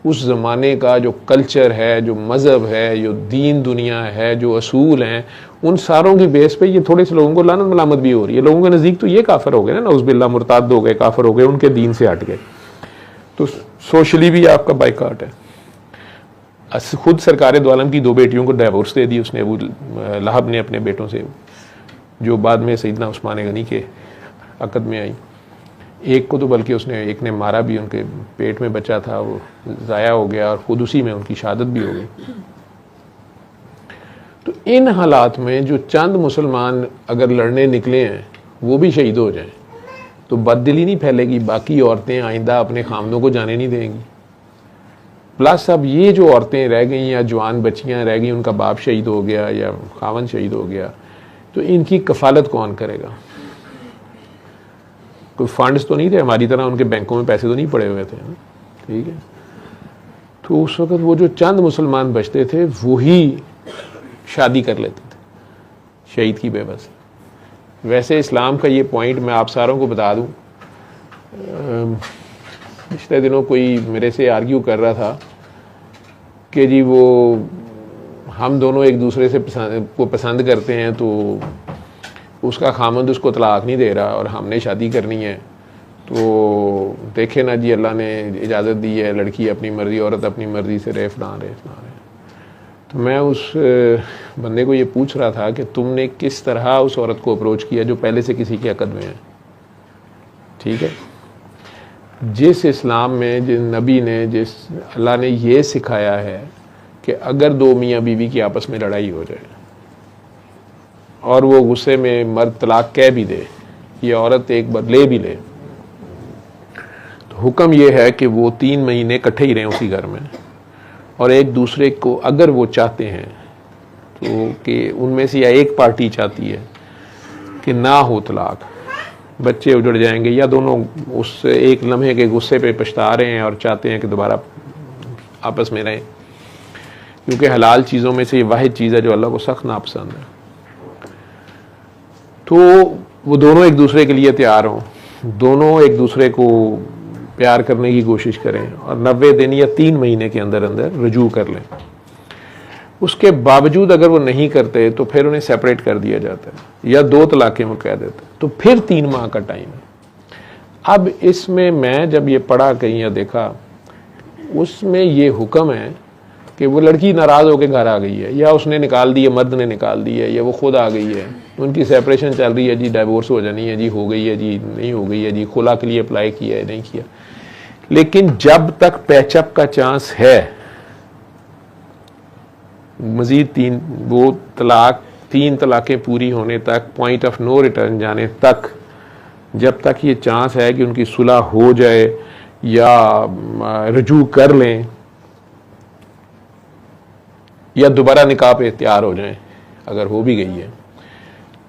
उस ज़माने का जो कल्चर है, जो मज़हब है, जो दीन दुनिया है, जो असूल हैं, उन सारों की बेस पे ये थोड़े से लोगों को लानत मलामत भी हो रही है। लोगों के नज़दीक तो ये काफिर हो गए ना, नौज़ुबिल्लाह, मुर्ताद हो गए, काफिर हो गए, उनके दीन से हट गए। तो सोशली भी आपका बाइकाट है। खुद सरकार दो आलम की 2 बेटियों को डाइवोर्स दे दी उसने, अबू लहब ने अपने बेटों से, जो बाद में सैयदना उस्मान गनी के अक़द में आई। एक को तो बल्कि उसने, एक ने मारा भी, उनके पेट में बच्चा था, वो ज़ाया हो गया और खुद उसी में उनकी शहादत भी हो गई। तो इन हालात में जो चंद मुसलमान अगर लड़ने निकले हैं वो भी शहीद हो जाएं तो बददिली नहीं फैलेगी, बाकी औरतें आइंदा अपने खामदों को जाने नहीं देंगी। प्लस अब ये जो औरतें रह गई या जवान बच्चियां रह गई, उनका बाप शहीद हो गया या खावन शहीद हो गया, तो इनकी कफालत कौन करेगा? कोई फंड्स तो नहीं थे हमारी तरह, उनके बैंकों में पैसे तो नहीं पड़े हुए थे, ठीक है। तो उस वक्त वो जो चंद मुसलमान बचते थे वही शादी कर लेते थे शहीद की बेबस। वैसे इस्लाम का ये पॉइंट मैं आप सारों को बता दूं, पिछले दिनों कोई मेरे से आर्ग्यू कर रहा था कि जी वो हम दोनों एक दूसरे से पसंद करते हैं तो उसका खामंद उसको तलाक नहीं दे रहा और हमने शादी करनी है, तो देखे ना जी अल्लाह ने इजाज़त दी है, लड़की अपनी मर्ज़ी, औरत अपनी मर्ज़ी से रेफ ना रहे। तो मैं उस बंदे को ये पूछ रहा था कि तुमने किस तरह उस औरत को अप्रोच किया जो पहले से किसी के अक़द में है, ठीक है। जिस इस्लाम में, जिस नबी ने, जिस अल्लाह ने ये सिखाया है कि अगर 2 मियाँ बीवी की आपस में लड़ाई हो जाए और वो गुस्से में मर्द तलाक कह भी दे या औरत एक बार ले भी ले, तो हुक्म ये है कि वो 3 महीने इकट्ठे ही रहें उसी घर में, और एक दूसरे को अगर वो चाहते हैं तो कि उनमें से या एक पार्टी चाहती है कि ना हो तलाक, बच्चे उजड़ जाएंगे, या दोनों उस एक लम्हे के गुस्से पे पछता रहे हैं और चाहते हैं कि दोबारा आपस में रहें, क्योंकि हलाल चीज़ों में से ये वाहिद चीज़ है जो अल्लाह को सख्त नापसंद है। तो वो दोनों एक दूसरे के लिए तैयार हों, दोनों एक दूसरे को प्यार करने की कोशिश करें और 90 दिन या 3 महीने के अंदर अंदर रजू कर लें। उसके बावजूद अगर वो नहीं करते तो फिर उन्हें सेपरेट कर दिया जाता है या 2 तलाक़ें वो कह देते, तो फिर 3 माह का टाइम है। अब इसमें मैं जब ये पढ़ा कहीं या देखा, उसमें ये हुक्म है कि वो लड़की नाराज़ होकर घर आ गई है, या उसने निकाल दी है, मर्द ने निकाल दी है, या वो खुद आ गई है, उनकी सेपरेशन चल रही है, जी डाइवोर्स हो जानी है, जी हो गई है, जी नहीं हो गई है, जी खुला के लिए अप्लाई किया है, नहीं किया। लेकिन जब तक पैचअप का चांस है, मजीद 3 तलाक़ें पूरी होने तक, पॉइंट ऑफ नो रिटर्न जाने तक, जब तक ये चांस है कि उनकी सुलह हो जाए या रजू कर लें या दोबारा निकाह पे तैयार हो जाएं, अगर हो भी गई है,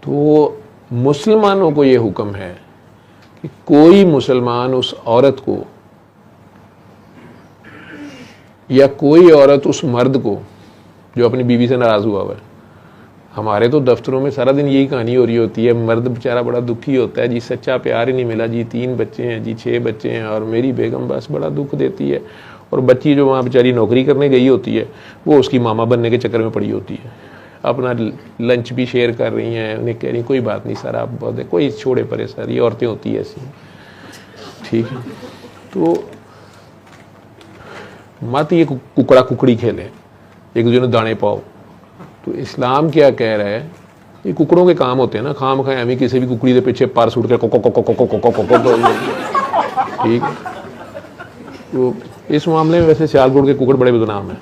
तो मुसलमानों को ये हुक्म है कि कोई मुसलमान उस औरत को या कोई औरत उस मर्द को जो अपनी बीवी से नाराज़ हुआ है, हमारे तो दफ्तरों में सारा दिन यही कहानी हो रही होती है, मर्द बेचारा बड़ा दुखी होता है, जी सच्चा प्यार ही नहीं मिला, जी 3 बच्चे हैं, जी 6 बच्चे हैं और मेरी बेगम बस बड़ा दुख देती है, और बच्ची जो वहाँ बेचारी नौकरी करने गई होती है वो उसकी मामा बनने के चक्कर में पड़ी होती है, अपना लंच भी शेयर कर रही हैं, उन्हें कह रही कोई बात नहीं सर, आप बहुत कोई छोड़े परे सर, ये औरतें होती है ऐसी, ठीक है। तो मत ये कुकड़ा कुकड़ी खेलें, एक दूसरे ने दाने पाओ। तो इस्लाम क्या कह रहा है, ये कुकड़ों के काम होते हैं ना, खाम खाए हमें किसी भी कुकड़ी के पीछे पार सूट के ठीक। तो इस मामले में वैसे सियालकोट के कुकड़ बड़े बदनाम हैं।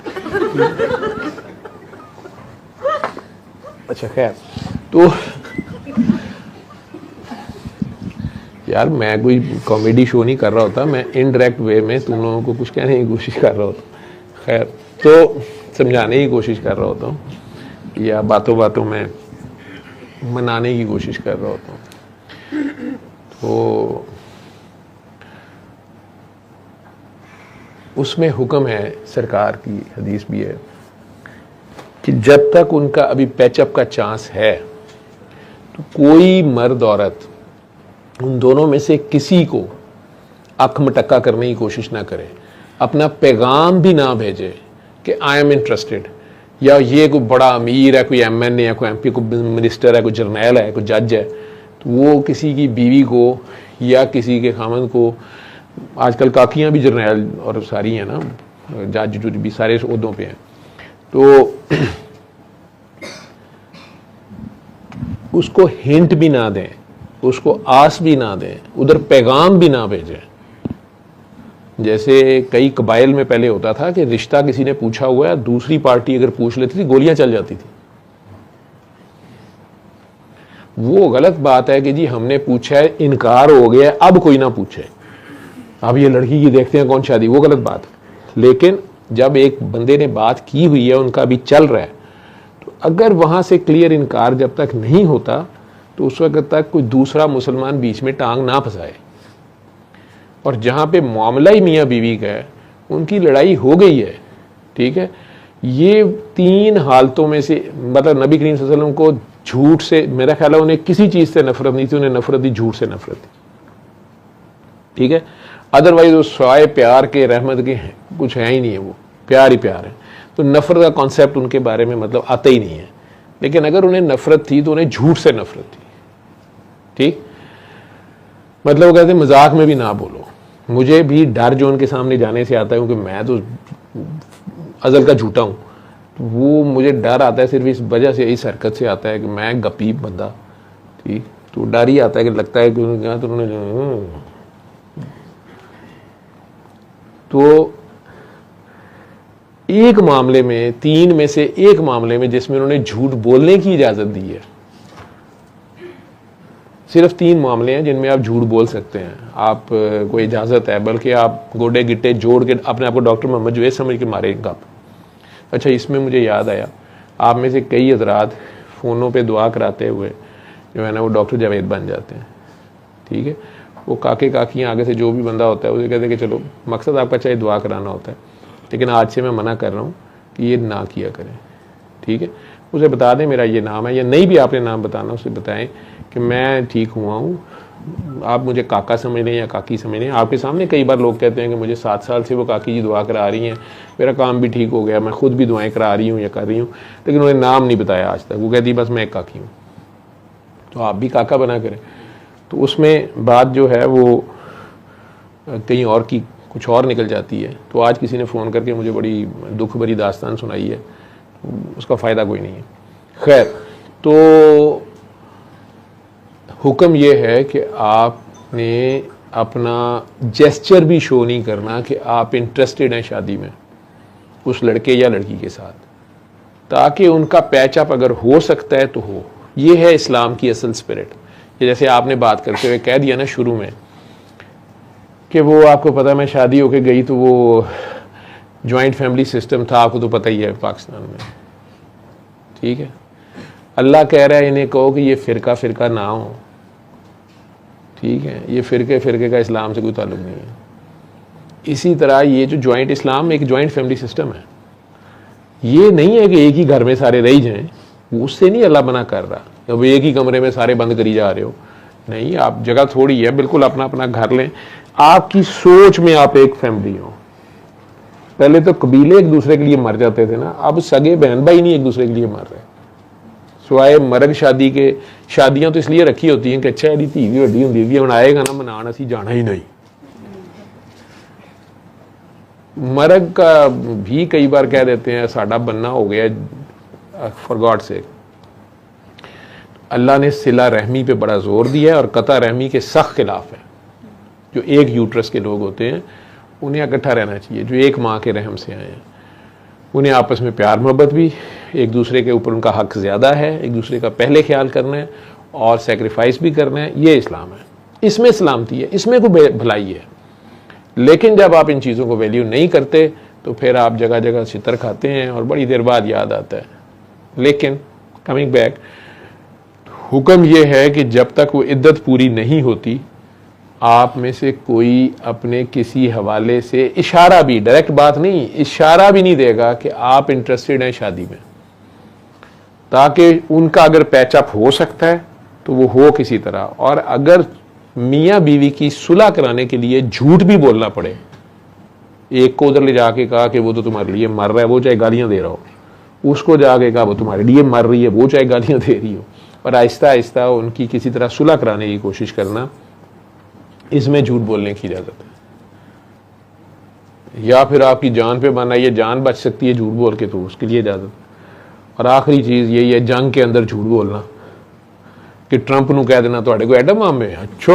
अच्छा खैर, तो यार मैं कोई कॉमेडी शो नहीं कर रहा होता, मैं इनडायरेक्ट वे में तुम लोगों को कुछ कहने की कोशिश कर रहा होता। खैर, तो समझाने की कोशिश कर रहा होता हूँ या बातों बातों में मनाने की कोशिश कर रहा होता हूँ। तो उसमें हुक्म है, सरकार की हदीस भी है कि जब तक उनका अभी पैचअप का चांस है तो कोई मर्द औरत उन दोनों में से किसी को अख मटक्का करने की कोशिश ना करे, अपना पैगाम भी ना भेजे कि आई एम इंटरेस्टेड, या ये कोई बड़ा अमीर है, कोई एमएनए है, कोई एमपी, कोई मिनिस्टर है, कोई जर्नैल है, कोई जज है, तो वो किसी की बीवी को या किसी के खामन को, आजकल काकियां भी जर्नैल और सारी हैं ना, जज जुज भी सारे ओहदों पे हैं, तो उसको हिंट भी ना दें, उसको आस भी ना दें, उधर पैगाम भी ना भेजें। जैसे कई कबाइल में पहले होता था कि रिश्ता किसी ने पूछा हुआ है, दूसरी पार्टी अगर पूछ लेती थी गोलियां चल जाती थी। वो गलत बात है कि जी हमने पूछा है, इनकार हो गया, अब कोई ना पूछे, अब ये लड़की की देखते हैं कौन शादी, वो गलत बात है। लेकिन जब एक बंदे ने बात की हुई है, उनका भी चल रहा है, तो अगर वहां से क्लियर इनकार जब तक नहीं होता तो उस वक्त तक कोई दूसरा मुसलमान बीच में टांग ना फंसाए। और जहां पे मामला ही मियाँ बीवी का है, उनकी लड़ाई हो गई है, ठीक है, ये तीन हालतों में से, मतलब नबी करीम सल्लल्लाहु अलैहि वसल्लम को झूठ से, मेरा ख्याल है उन्हें किसी चीज से नफरत नहीं थी, उन्हें नफरत थी झूठ से नफरत थी, ठीक है। अदरवाइज वो स्वाय प्यार के, रहमत के कुछ है ही नहीं है, वो प्यार ही प्यार है। तो नफरत का कॉन्सेप्ट उनके बारे में मतलब आता ही नहीं है। लेकिन अगर उन्हें नफरत थी तो उन्हें झूठ से नफरत थी, ठीक। मतलब वो कहते हैं मजाक में भी ना बोलो। मुझे भी डर जो उनके सामने जाने से आता है, क्योंकि मैं तो अजल का झूठा हूं, तो वो मुझे डर आता है सिर्फ इस वजह से, इस हरकत से आता है कि मैं गपीब बंदा, ठीक, तो डर ही आता है कि लगता है कि उन्होंने तो एक मामले में, तीन में से एक मामले में जिसमें उन्होंने झूठ बोलने की इजाजत दी है, सिर्फ तीन मामले हैं जिनमें आप झूठ बोल सकते हैं, आप कोई इजाजत है, बल्कि आप गोडे गिट्टे जोड़ के अपने आप को डॉक्टर मोहम्मद जुवैद समझ के मारेगा। अच्छा, इसमें मुझे याद आया, आप में से कई हजरात फ़ोनों पे दुआ कराते हुए जो है ना वो डॉक्टर जावेद बन जाते हैं, ठीक है। वो काके काकियाँ आगे से जो भी बंदा होता है उसे कहते हैं कि चलो मकसद आपका चाहे दुआ कराना होता है, लेकिन आज से मैं मना कर रहा हूँ कि ये ना किया करें, ठीक है। उसे बता दें मेरा ये नाम है, या नहीं भी आपने नाम बताना, उसे बताएं कि मैं ठीक हुआ हूँ, आप मुझे काका समझ लें या काकी समझ लें। आपके सामने कई बार लोग कहते हैं कि मुझे 7 साल से वो काकी जी दुआ करा रही हैं, मेरा काम भी ठीक हो गया, मैं खुद भी दुआएं करा रही हूँ या कर रही हूँ, लेकिन उन्हें नाम नहीं बताया आज तक। वो कहती बस मैं एक काकी हूँ, तो आप भी काका बना करें। तो उसमें बात जो है वो कहीं और की कुछ और निकल जाती है। तो आज किसी ने फ़ोन करके मुझे बड़ी दुख भरी दास्तान सुनाई है, उसका फ़ायदा कोई नहीं है। खैर, तो हुक्म यह है कि आपने अपना जेस्चर भी शो नहीं करना कि आप इंटरेस्टेड हैं शादी में उस लड़के या लड़की के साथ, ताकि उनका पैचअप अगर हो सकता है तो हो। ये है इस्लाम की असल स्पिरिट। ये जैसे आपने बात करते हुए कह दिया ना शुरू में कि वो आपको पता है मैं शादी होके गई तो वो जॉइंट फैमिली सिस्टम था, आपको तो पता ही है पाकिस्तान में, ठीक है। अल्लाह कह रहा है इन्हें कहो कि ये फ़िरका फ़िरका ना हो, ठीक है। ये फ़िरके का इस्लाम से कोई ताल्लुक नहीं है। इसी तरह ये जो जॉइंट इस्लाम एक जॉइंट फैमिली सिस्टम है, ये नहीं है कि एक ही घर में सारे रह जाएं, उससे नहीं अल्लाह मना कर रहा। अब एक ही कमरे में सारे बंद करी जा रहे हो, नहीं, आप जगह थोड़ी है, बिल्कुल अपना अपना घर लें। आपकी सोच में आप एक फैमिली हो। पहले तो कबीले एक दूसरे के लिए मर जाते थे ना, अब सगे बहन भाई नहीं एक दूसरे के लिए मर रहे। सिवाय मरग शादी के, शादियां तो इसलिए रखी होती हैं कि अच्छा यदि धी भी वड्डी होंगी भी, हम आएगा ना मनान, असी जाना ही नहीं। मरग का भी कई बार कह देते हैं साडा बनना हो गया फॉर गॉड से। अल्लाह ने सिला रहमी पे बड़ा जोर दिया है और कता रहमी के सख्त खिलाफ है। जो एक यूट्रस के लोग होते हैं उन्हें इकट्ठा रहना चाहिए, जो एक माँ के रहम से आए हैं। उन्हें आपस में प्यार मोहब्बत भी, एक दूसरे के ऊपर उनका हक ज़्यादा है, एक दूसरे का पहले ख्याल करना है और सेक्रीफाइस भी करना है, ये इस्लाम है। इसमें सलामती है, इसमें कोई भलाई है। लेकिन जब आप इन चीज़ों को वैल्यू नहीं करते तो फिर आप जगह जगह छितर खाते हैं और बड़ी देर बाद याद आता है। लेकिन कमिंग बैक, हुक्म यह है कि जब तक वो इद्दत पूरी नहीं होती, आप में से कोई अपने किसी हवाले से इशारा भी, डायरेक्ट बात नहीं, इशारा भी नहीं देगा कि आप इंटरेस्टेड हैं शादी में, ताकि उनका अगर पैचअप हो सकता है तो वो हो किसी तरह। और अगर मियाँ बीवी की सुलह कराने के लिए झूठ भी बोलना पड़े, एक को उधर ले जाके कहा कि वो तो तुम्हारे लिए मर रहा है, वो चाहे गालियां दे रहा हो, उसको जाके कहा वो तुम्हारे लिए मर रही है, वो चाहे गालियां दे रही हो, और आहिस्ता आहिस्ता उनकी किसी तरह सुलह कराने की कोशिश करना, इसमें झूठ बोलने की इजाजत है। या फिर आपकी जान पे बना, ये जान बच सकती है झूठ बोल के, तो उसके लिए इजाजत। और आखिरी चीज यही है, जंग के अंदर झूठ बोलना, कि ट्रंप ਨੂੰ कह देना ਤੁਹਾਡੇ ਕੋਲ ਐਟਮ ਬੰਬ ਹੈ, ਅੱਛਾ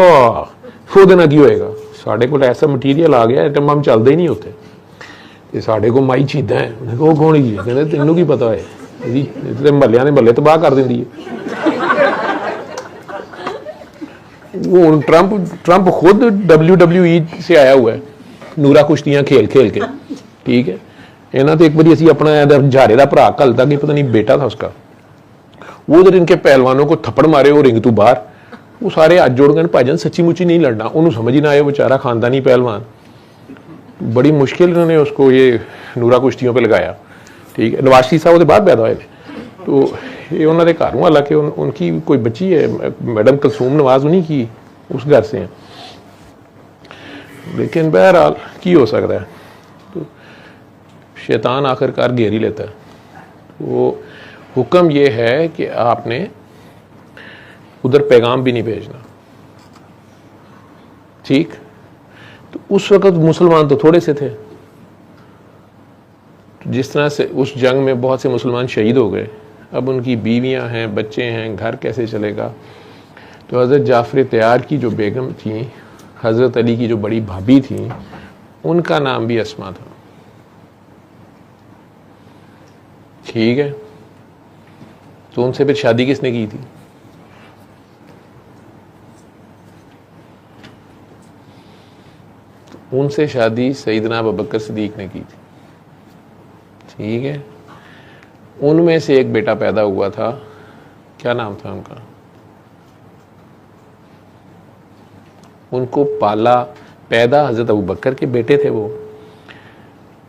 ਉਹਦੇ ਨਾਲ ਕੀ ਹੋਏਗਾ, ਸਾਡੇ ਕੋਲ ਐਸਾ ਮਟੀਰੀਅਲ ਆ ਗਿਆ, ਐਟਮ ਬੰਬ ਚੱਲਦੇ ਹੀ ਨਹੀਂ ਉੱਥੇ, ਤੇ ਸਾਡੇ ਕੋਲ ਮਾਈ ਚੀਦਾਂ ਹੈ। ਉਹ ਕੌਣ ਹੀ ਹੈ, ਕਹਿੰਦੇ ਤੈਨੂੰ ਕੀ ਪਤਾ ਹੈ, ਇਹਦੀ ਤੇ ਮਹੱਲਿਆਂ ਦੇ ਮਹੱਲੇ ਤਬਾਹ ਕਰ ਦਿੰਦੀ ਹੈ। वो ट्रंप खुद WWE से आया हुआ है, नूरा कुश्तियां खेल खेल के, ठीक है। इन्होंने तो एक बार असी अपना झारे का भरा घलता कि पता नहीं बेटा था उसका, वो उधर इनके पहलवानों को थप्पड़ मारे, वो रिंग तो बाहर, वो सारे हाथ जोड़ गए, भाईजान सच्ची मुच्ची नहीं लड़ना, उन्होंने समझ ही ना आया, बेचारा खानदानी पहलवान, बड़ी मुश्किल इन्होंने उसको ये नूरा कुश्तियों पर लगाया, ठीक है। नवाज शरीफ साहब उसके बाद पैदा हुए, तो ये उन्होंने घर हूँ, हालांकि उनकी कोई बच्ची है, मैडम कलसूम नवाज उन्हीं की उस घर से हैं, लेकिन बहरहाल की हो सकता है, तो शैतान आखिरकार घेर ही लेता है। वो हुक्म ये है कि आपने उधर पैगाम भी नहीं भेजना, ठीक। तो उस वक्त मुसलमान तो थोड़े से थे, जिस तरह से उस जंग में बहुत से मुसलमान शहीद हो गए, अब उनकी बीवियां हैं, बच्चे हैं, घर कैसे चलेगा। तो हज़रत जाफ़र तैयार की जो बेगम थी, हज़रत अली की जो बड़ी भाभी थी, उनका नाम भी अस्मा था, ठीक है। तो उनसे फिर शादी किसने की थी? उनसे शादी सईदना अबू बकर सिद्दीक ने की थी, ठीक है। उनमें से एक बेटा पैदा हुआ था, क्या नाम था उनका, उनको पाला, पैदा हज़रत अबू बकर के बेटे थे वो,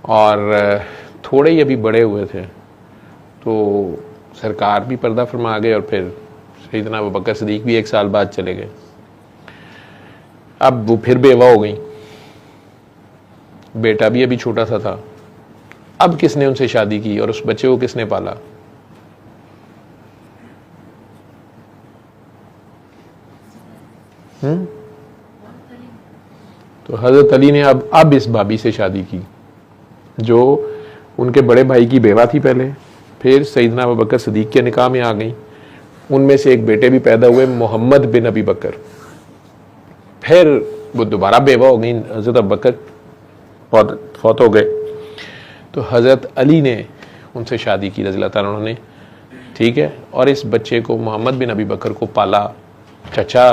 और थोड़े ही अभी बड़े हुए थे, तो सरकार भी पर्दा फरमा गए, और फिर सईदना अबू बकर सिद्दीक भी 1 साल बाद चले गए। अब वो फिर बेवा हो गई, बेटा भी अभी छोटा सा था। अब किसने उनसे शादी की और उस बच्चे को किसने पाला? तो हजरत अली ने अब इस भाभी से शादी की, जो उनके बड़े भाई की बेवा थी पहले, फिर सईदना अबू बकर सिद्दीक के निकाह में आ गई, उनमें से एक बेटे भी पैदा हुए, मोहम्मद बिन अबी बकर। फिर वो दोबारा बेवा हो गई, हजरत अबू बकर फौत हो गए, तो हज़रत अली ने उनसे शादी की रज़ी अल्लाह ताला अन्हु ने, ठीक है। और इस बच्चे को मोहम्मद बिन अबी बकर को पाला। चचा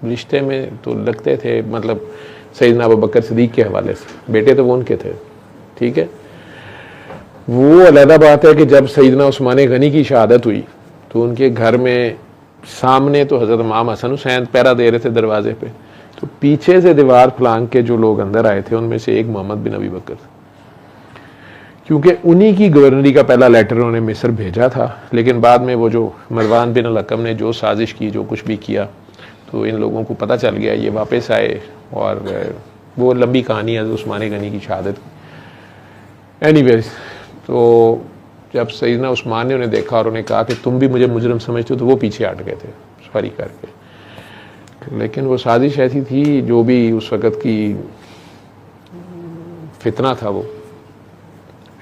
रिश्ते में तो लगते थे, मतलब सईदना अबू बकर सिद्दीक के हवाले से, बेटे तो वो उनके थे, ठीक है। वो अलहदा बात है कि जब सईदना उस्मान गनी की शहादत हुई तो उनके घर में सामने तो हज़रत इमाम हसन हुसैन पहरा दे रहे थे दरवाजे पे, तो पीछे से दीवार फलांग के जो लोग अंदर आए थे उनमें से एक मोहम्मद बिन अबी बकर, क्योंकि उन्हीं की गवर्नरी का पहला लेटर उन्होंने मिस्र भेजा था। लेकिन बाद में वो जो मरवान बिन अल-हकम ने जो साजिश की, जो कुछ भी किया, तो इन लोगों को पता चल गया, ये वापस आए, और वो लंबी कहानी है उस्मान गनी की शहादत की। एनीवेज, तो जब सईदना उस्मान ने उन्हें देखा और उन्हें कहा कि तुम भी मुझे मुजरिम समझते हो, तो वो पीछे हट गए थे सॉरी करके। लेकिन वो साजिश ऐसी थी, जो भी उस वक़्त की फितना था, वो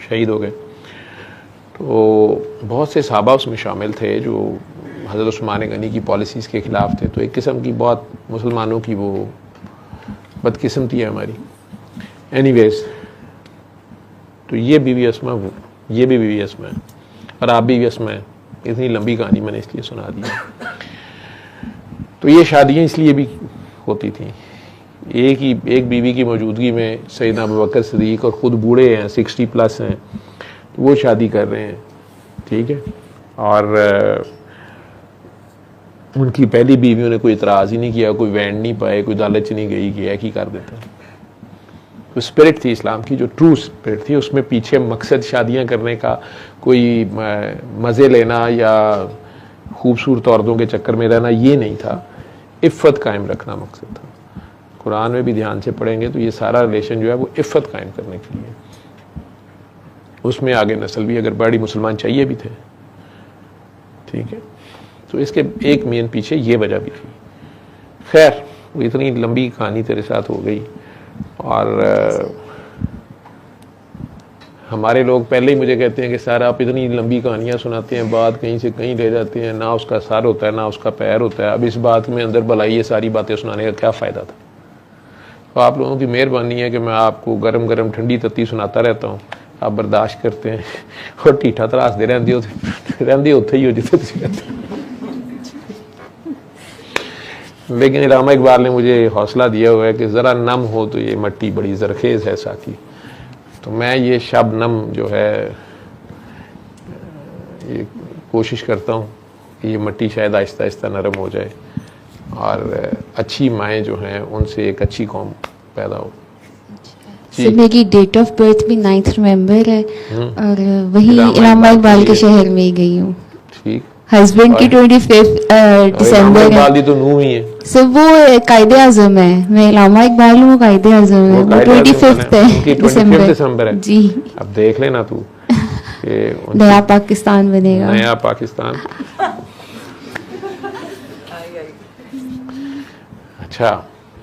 शहीद हो गए। तो बहुत से सहाबा उसमें शामिल थे जो हज़रत उस्मान गनी की पॉलिसीज़ के ख़िलाफ़ थे। तो एक किस्म की बहुत मुसलमानों की वो बदकिस्मती है हमारी। एनीवेज, तो ये बीवी अस्मा, ये भी बीवी अस्मा है, और आप भी अस्मा है। इतनी लंबी कहानी मैंने इसलिए सुना दी। तो ये शादियाँ इसलिए भी होती थी। एक बीवी की मौजूदगी में सैयदना अबू बकर सिद्दीक और ख़ुद बूढ़े हैं, 60 प्लस हैं, तो वो शादी कर रहे हैं, ठीक है। और उनकी पहली बीवियों ने कोई इतराज़ ही नहीं किया, कोई वैंड नहीं पाए, कोई लालच नहीं गई कि एक ही कर देते। तो स्पिरिट थी इस्लाम की, जो ट्रू स्पिरिट थी, उसमें पीछे मकसद शादियां करने का, कोई मज़े लेना या खूबसूरत औरतों के चक्कर में रहना, ये नहीं था। इफ़्फ़त कायम रखना मकसद था। कुरान में भी ध्यान से पढ़ेंगे तो ये सारा रिलेशन जो है वो इफ़्फ़त कायम करने के लिए। उसमें आगे नस्ल भी अगर बड़ी मुसलमान चाहिए भी थे, ठीक है। तो इसके एक मेन पीछे ये वजह भी थी। खैर, वो इतनी लंबी कहानी तेरे साथ हो गई। और हमारे लोग पहले ही मुझे कहते हैं कि सर आप इतनी लंबी कहानियाँ सुनाते हैं, बात कहीं से कहीं ले जाते हैं, ना उसका सर होता है ना उसका पैर होता है। अब इस बात में अंदर भलाई ये सारी बातें सुनाने का क्या फ़ायदा था। तो आप लोगों की मेहरबानी है कि मैं आपको गरम गरम ठंडी तत्ती सुनाता रहता हूँ, आप बर्दाश्त करते हैं और ठीठा तरासते रहते उत्थे ही हो जिथे तुसीं रहते हो। लेकिन इलामा इकबाल ने मुझे हौसला दिया हुआ है कि ज़रा नम हो तो ये मट्टी बड़ी जरखेज़ है साकी। तो मैं ये शबनम जो है ये कोशिश करता हूँ कि ये मट्टी शायद आहिस्ता आहिस्ता नरम हो जाए और अच्छी माएँ जो हैं उनसे एक अच्छी कौम पैदा हो। सर मेरी डेट ऑफ बर्थ भी 9 नवंबर है और वही इलामा इकबाल के शहर में ही गई हूँ। ठीक। हस्बैंड की 25 दिसंबर है। तो नूह ही है सर, वो कायदे आज़म है। मैं इलामा इकबाल हूँ, वो कायदे आज़म है, वो 25 दिसंबर है जी। अब देख लेना तू नया पाकिस्तान बनेगा, नया पाकिस्तान। अच्छा,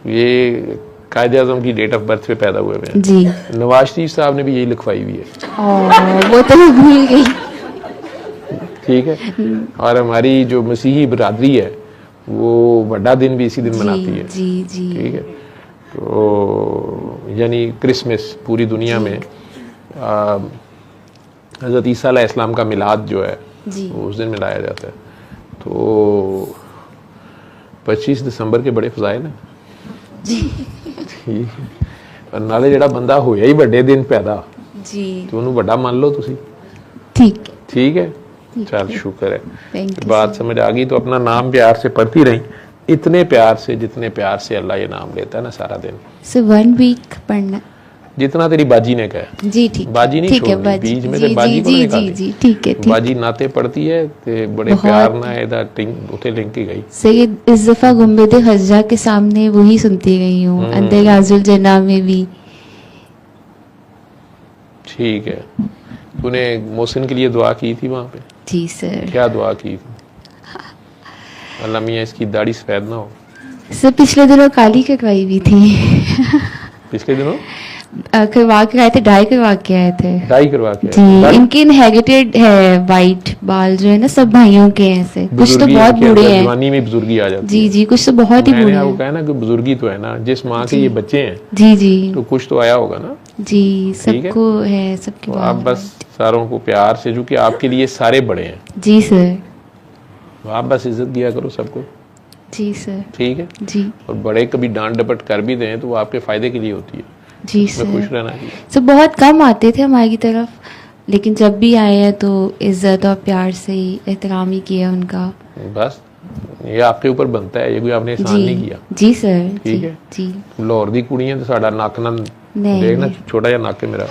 ये कायदे आज़म की डेट ऑफ बर्थ पे पैदा हुए हैं जी। नवाज शरीफ साहब ने भी यही लिखवाई हुई है। वो तो मैं भूल गई, ठीक है। और हमारी जो मसीही बरादरी है वो बड़ा दिन भी इसी दिन मनाती है, जी जी, ठीक है। तो यानी क्रिसमस पूरी दुनिया में हज़रत ईसा अलैहिस्सलाम का मिलाद जो है वो उस दिन मनाया जाता है। तो 25 दिसंबर के बड़े फजाइल हैं जी, ठीक है। और नाले जेड़ा बंदा होया ही बड़े दिन पैदा जी, तो उन्होंने बड़ा मान लो तुसी, ठीक है। चल शुक्र है, बात समझ आ गई। तो अपना नाम प्यार से पढ़ती रही, इतने प्यार से जितने प्यार से अल्लाह ये नाम लेता है ना सारा दिन। सो 1 वीक पढ़ना जितना तेरी बाजी ने कहा जी, ठीक बाजी नहीं छोड़नी बीच में से बाजी को निकाली जी, ठीक है, बाजी नाते पढ़ती है ते बड़े प्यार ना एदा टिंग उठे लिंक की गई। सैयद इस दफा गुंबद हज्जा के सामने वही सुनती गई हूँ, अंदर गाजुल जना में भी। ठीक है, तूने मोहसिन के लिए दुआ की थी वहाँ पे? जी सर। क्या दुआ की थी? अल्लाह मियाँ इसकी दाढ़ी सफेद ना हो। सर पिछले दिनों काली करवाई हुई थी। पिछले दिनों करवा के आए थे, डाई करवा के आए थे। डाई करवा के जी, इनके इनहेरिटेड है वाइट बाल जो है ना, सब भाइयों के हैं ऐसे। कुछ तो बहुत बूढ़े हैं, जवानी में बुजुर्गी आ जाती है। जी जी, कुछ तो बहुत ही बूढ़े हैं। वो कहा ना कि बुजुर्गी तो है ना, जिस माँ के ये बच्चे हैं जी जी, तो कुछ तो आया होगा ना जी, सबको है, सबके। आप बस सारों को प्यार से, जो कि आपके लिए सारे बड़े हैं। जी सर। आप बस इज्जत दिया करो सबको। जी सर। ठीक है जी। और बड़े कभी डांट डपट कर भी दें तो वो आपके फायदे के लिए होती है। जी सर। खुश रहना चाहिए। सब बहुत कम आते थे हमारी तरफ, लेकिन जब भी आए हैं तो इज्जत और प्यार से ही एहतराम ही किया उनका। बस ये आपके ऊपर बनता है, ये कोई आपने एहसान नहीं किया। जी सर। ठीक है जी। लाहौर दी कुड़ियां तो साडा नक ना नहीं, देखना छोटा जिहा नक है मेरा,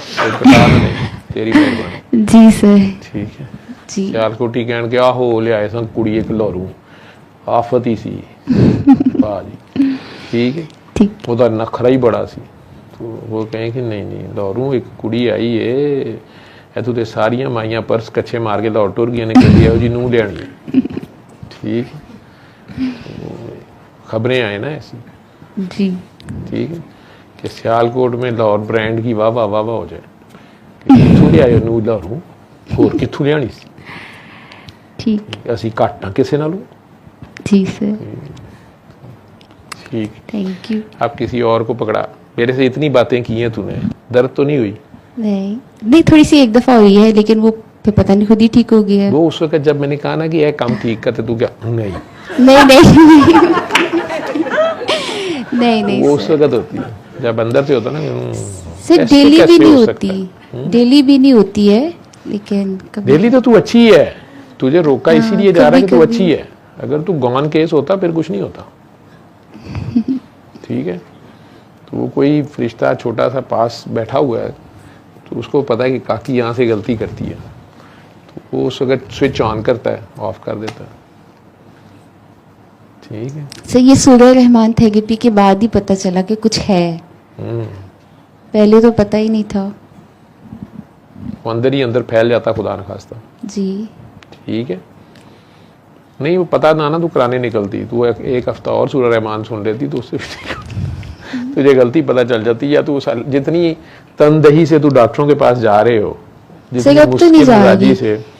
तेरी मेहरबानी। जी सर। ठीक है जी। सियालकोटी कहन के आ हो लियाए सन कुड़ी एक लाहौरू, आफत ही सी वाह जी। ठीक है, ठीक। ਉਹਦਾ नखरा ही बड़ा सी। तो वो कहें कि नहीं नहीं लाहौरू एक कुड़ी आई है, इतों तो सारिया माइया पर्स कच्छे मार के लाहौर टुर गई ने कहती है जी नूह लियानी। ठीक, खबरें आए ना ऐसी। जी। ठीक है कि सियालकोट में लाहौर ब्रांड की वाह वाह वाह वाह हो जाए, कित्थों लियाए नूह लाहौरू, होर कित्थों लियानी सी। ठीक, असी घट हाँ किसी नालों। जी सर। ठीक, थैंक यू। आप किसी और को पकड़ा, मेरे से इतनी बातें की हैं तूने, दर्द तो नहीं हुई? नहीं नहीं, थोड़ी सी एक दफा हुई है, लेकिन वो फिर पता नहीं खुद ही ठीक हो गया है। वो उस वक्त जब मैंने कहा ना कि यह काम ठीक करते, तू क्या नहीं नहीं नहीं नहीं नहीं वो उस सर। वक्त होती है जब अंदर से होता है ना सर कैसे- डेली कैसे भी नहीं हो सकता होती, डेली भी नहीं होती है, लेकिन कभी डेली तो तू अच्छी है, तुझे रोका हाँ, इसीलिए जा रहा है कि तू कभी-कभी। अच्छी है। अगर तू गॉन केस होता फिर कुछ नहीं होता। ठीक है, तो वो कोई फरिश्ता छोटा सा पास बैठा हुआ है, तो उसको पता है कि काकी यहाँ से गलती करती है, तो वो उस वक्त स्विच ऑन करता है, ऑफ कर देता है। ठीक है। सर ये सूर्य रहमान थेरेपी के बाद ही पता चला कि कुछ है, हम्म, पहले तो पता ही नहीं था। वो अंदर ही अंदर फैल जाता खुदा न खास्ता। जी ठीक है, नहीं वो पता ना तू कराने निकलती, तू एक हफ्ता और सूर्य रहमान सुन लेती तो उससे भी तुझे गलती पता चल जाती। या तू जितनी तनदही से तू डॉक्टरों के पास जा रहे हो, जितनी अब तो नहीं मुश्किल जा मिजाजी रही। से,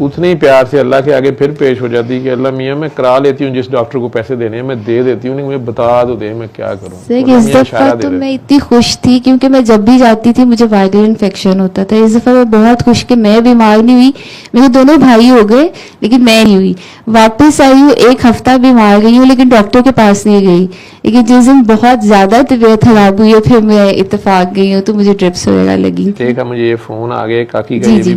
उतने ही प्यार से अल्लाह के आगे फिर पेश हो जाती कि अल्लाह मियाँ मैं करा लेती हूँ, जिस डॉक्टर को पैसे देने हैं मैं दे देती हूँ, नहीं मुझे बता दो दे मैं क्या करूँ। सर तो इस मियाँ दफा इशारा दे तो देते। मैं इतनी खुश थी क्योंकि मैं जब भी जाती थी मुझे वायरल इन्फेक्शन होता था। इस दफा मैं बहुत खुश कि मैं बीमार नहीं हुई, मेरे दोनों भाई हो गए लेकिन मैं नहीं हुई। वापस आई हूँ, एक हफ्ता बीमार गई हूँ लेकिन डॉक्टर के पास नहीं गई। लेकिन जिस दिन बहुत ज्यादा तबीयत खराब हुई है फिर मैं इत्तेफाक गई हूँ तो मुझे ड्रिप्स वगैरह लगी थी। देखा मुझे ये फोन आ गया काकी का, जी, ये भी जी।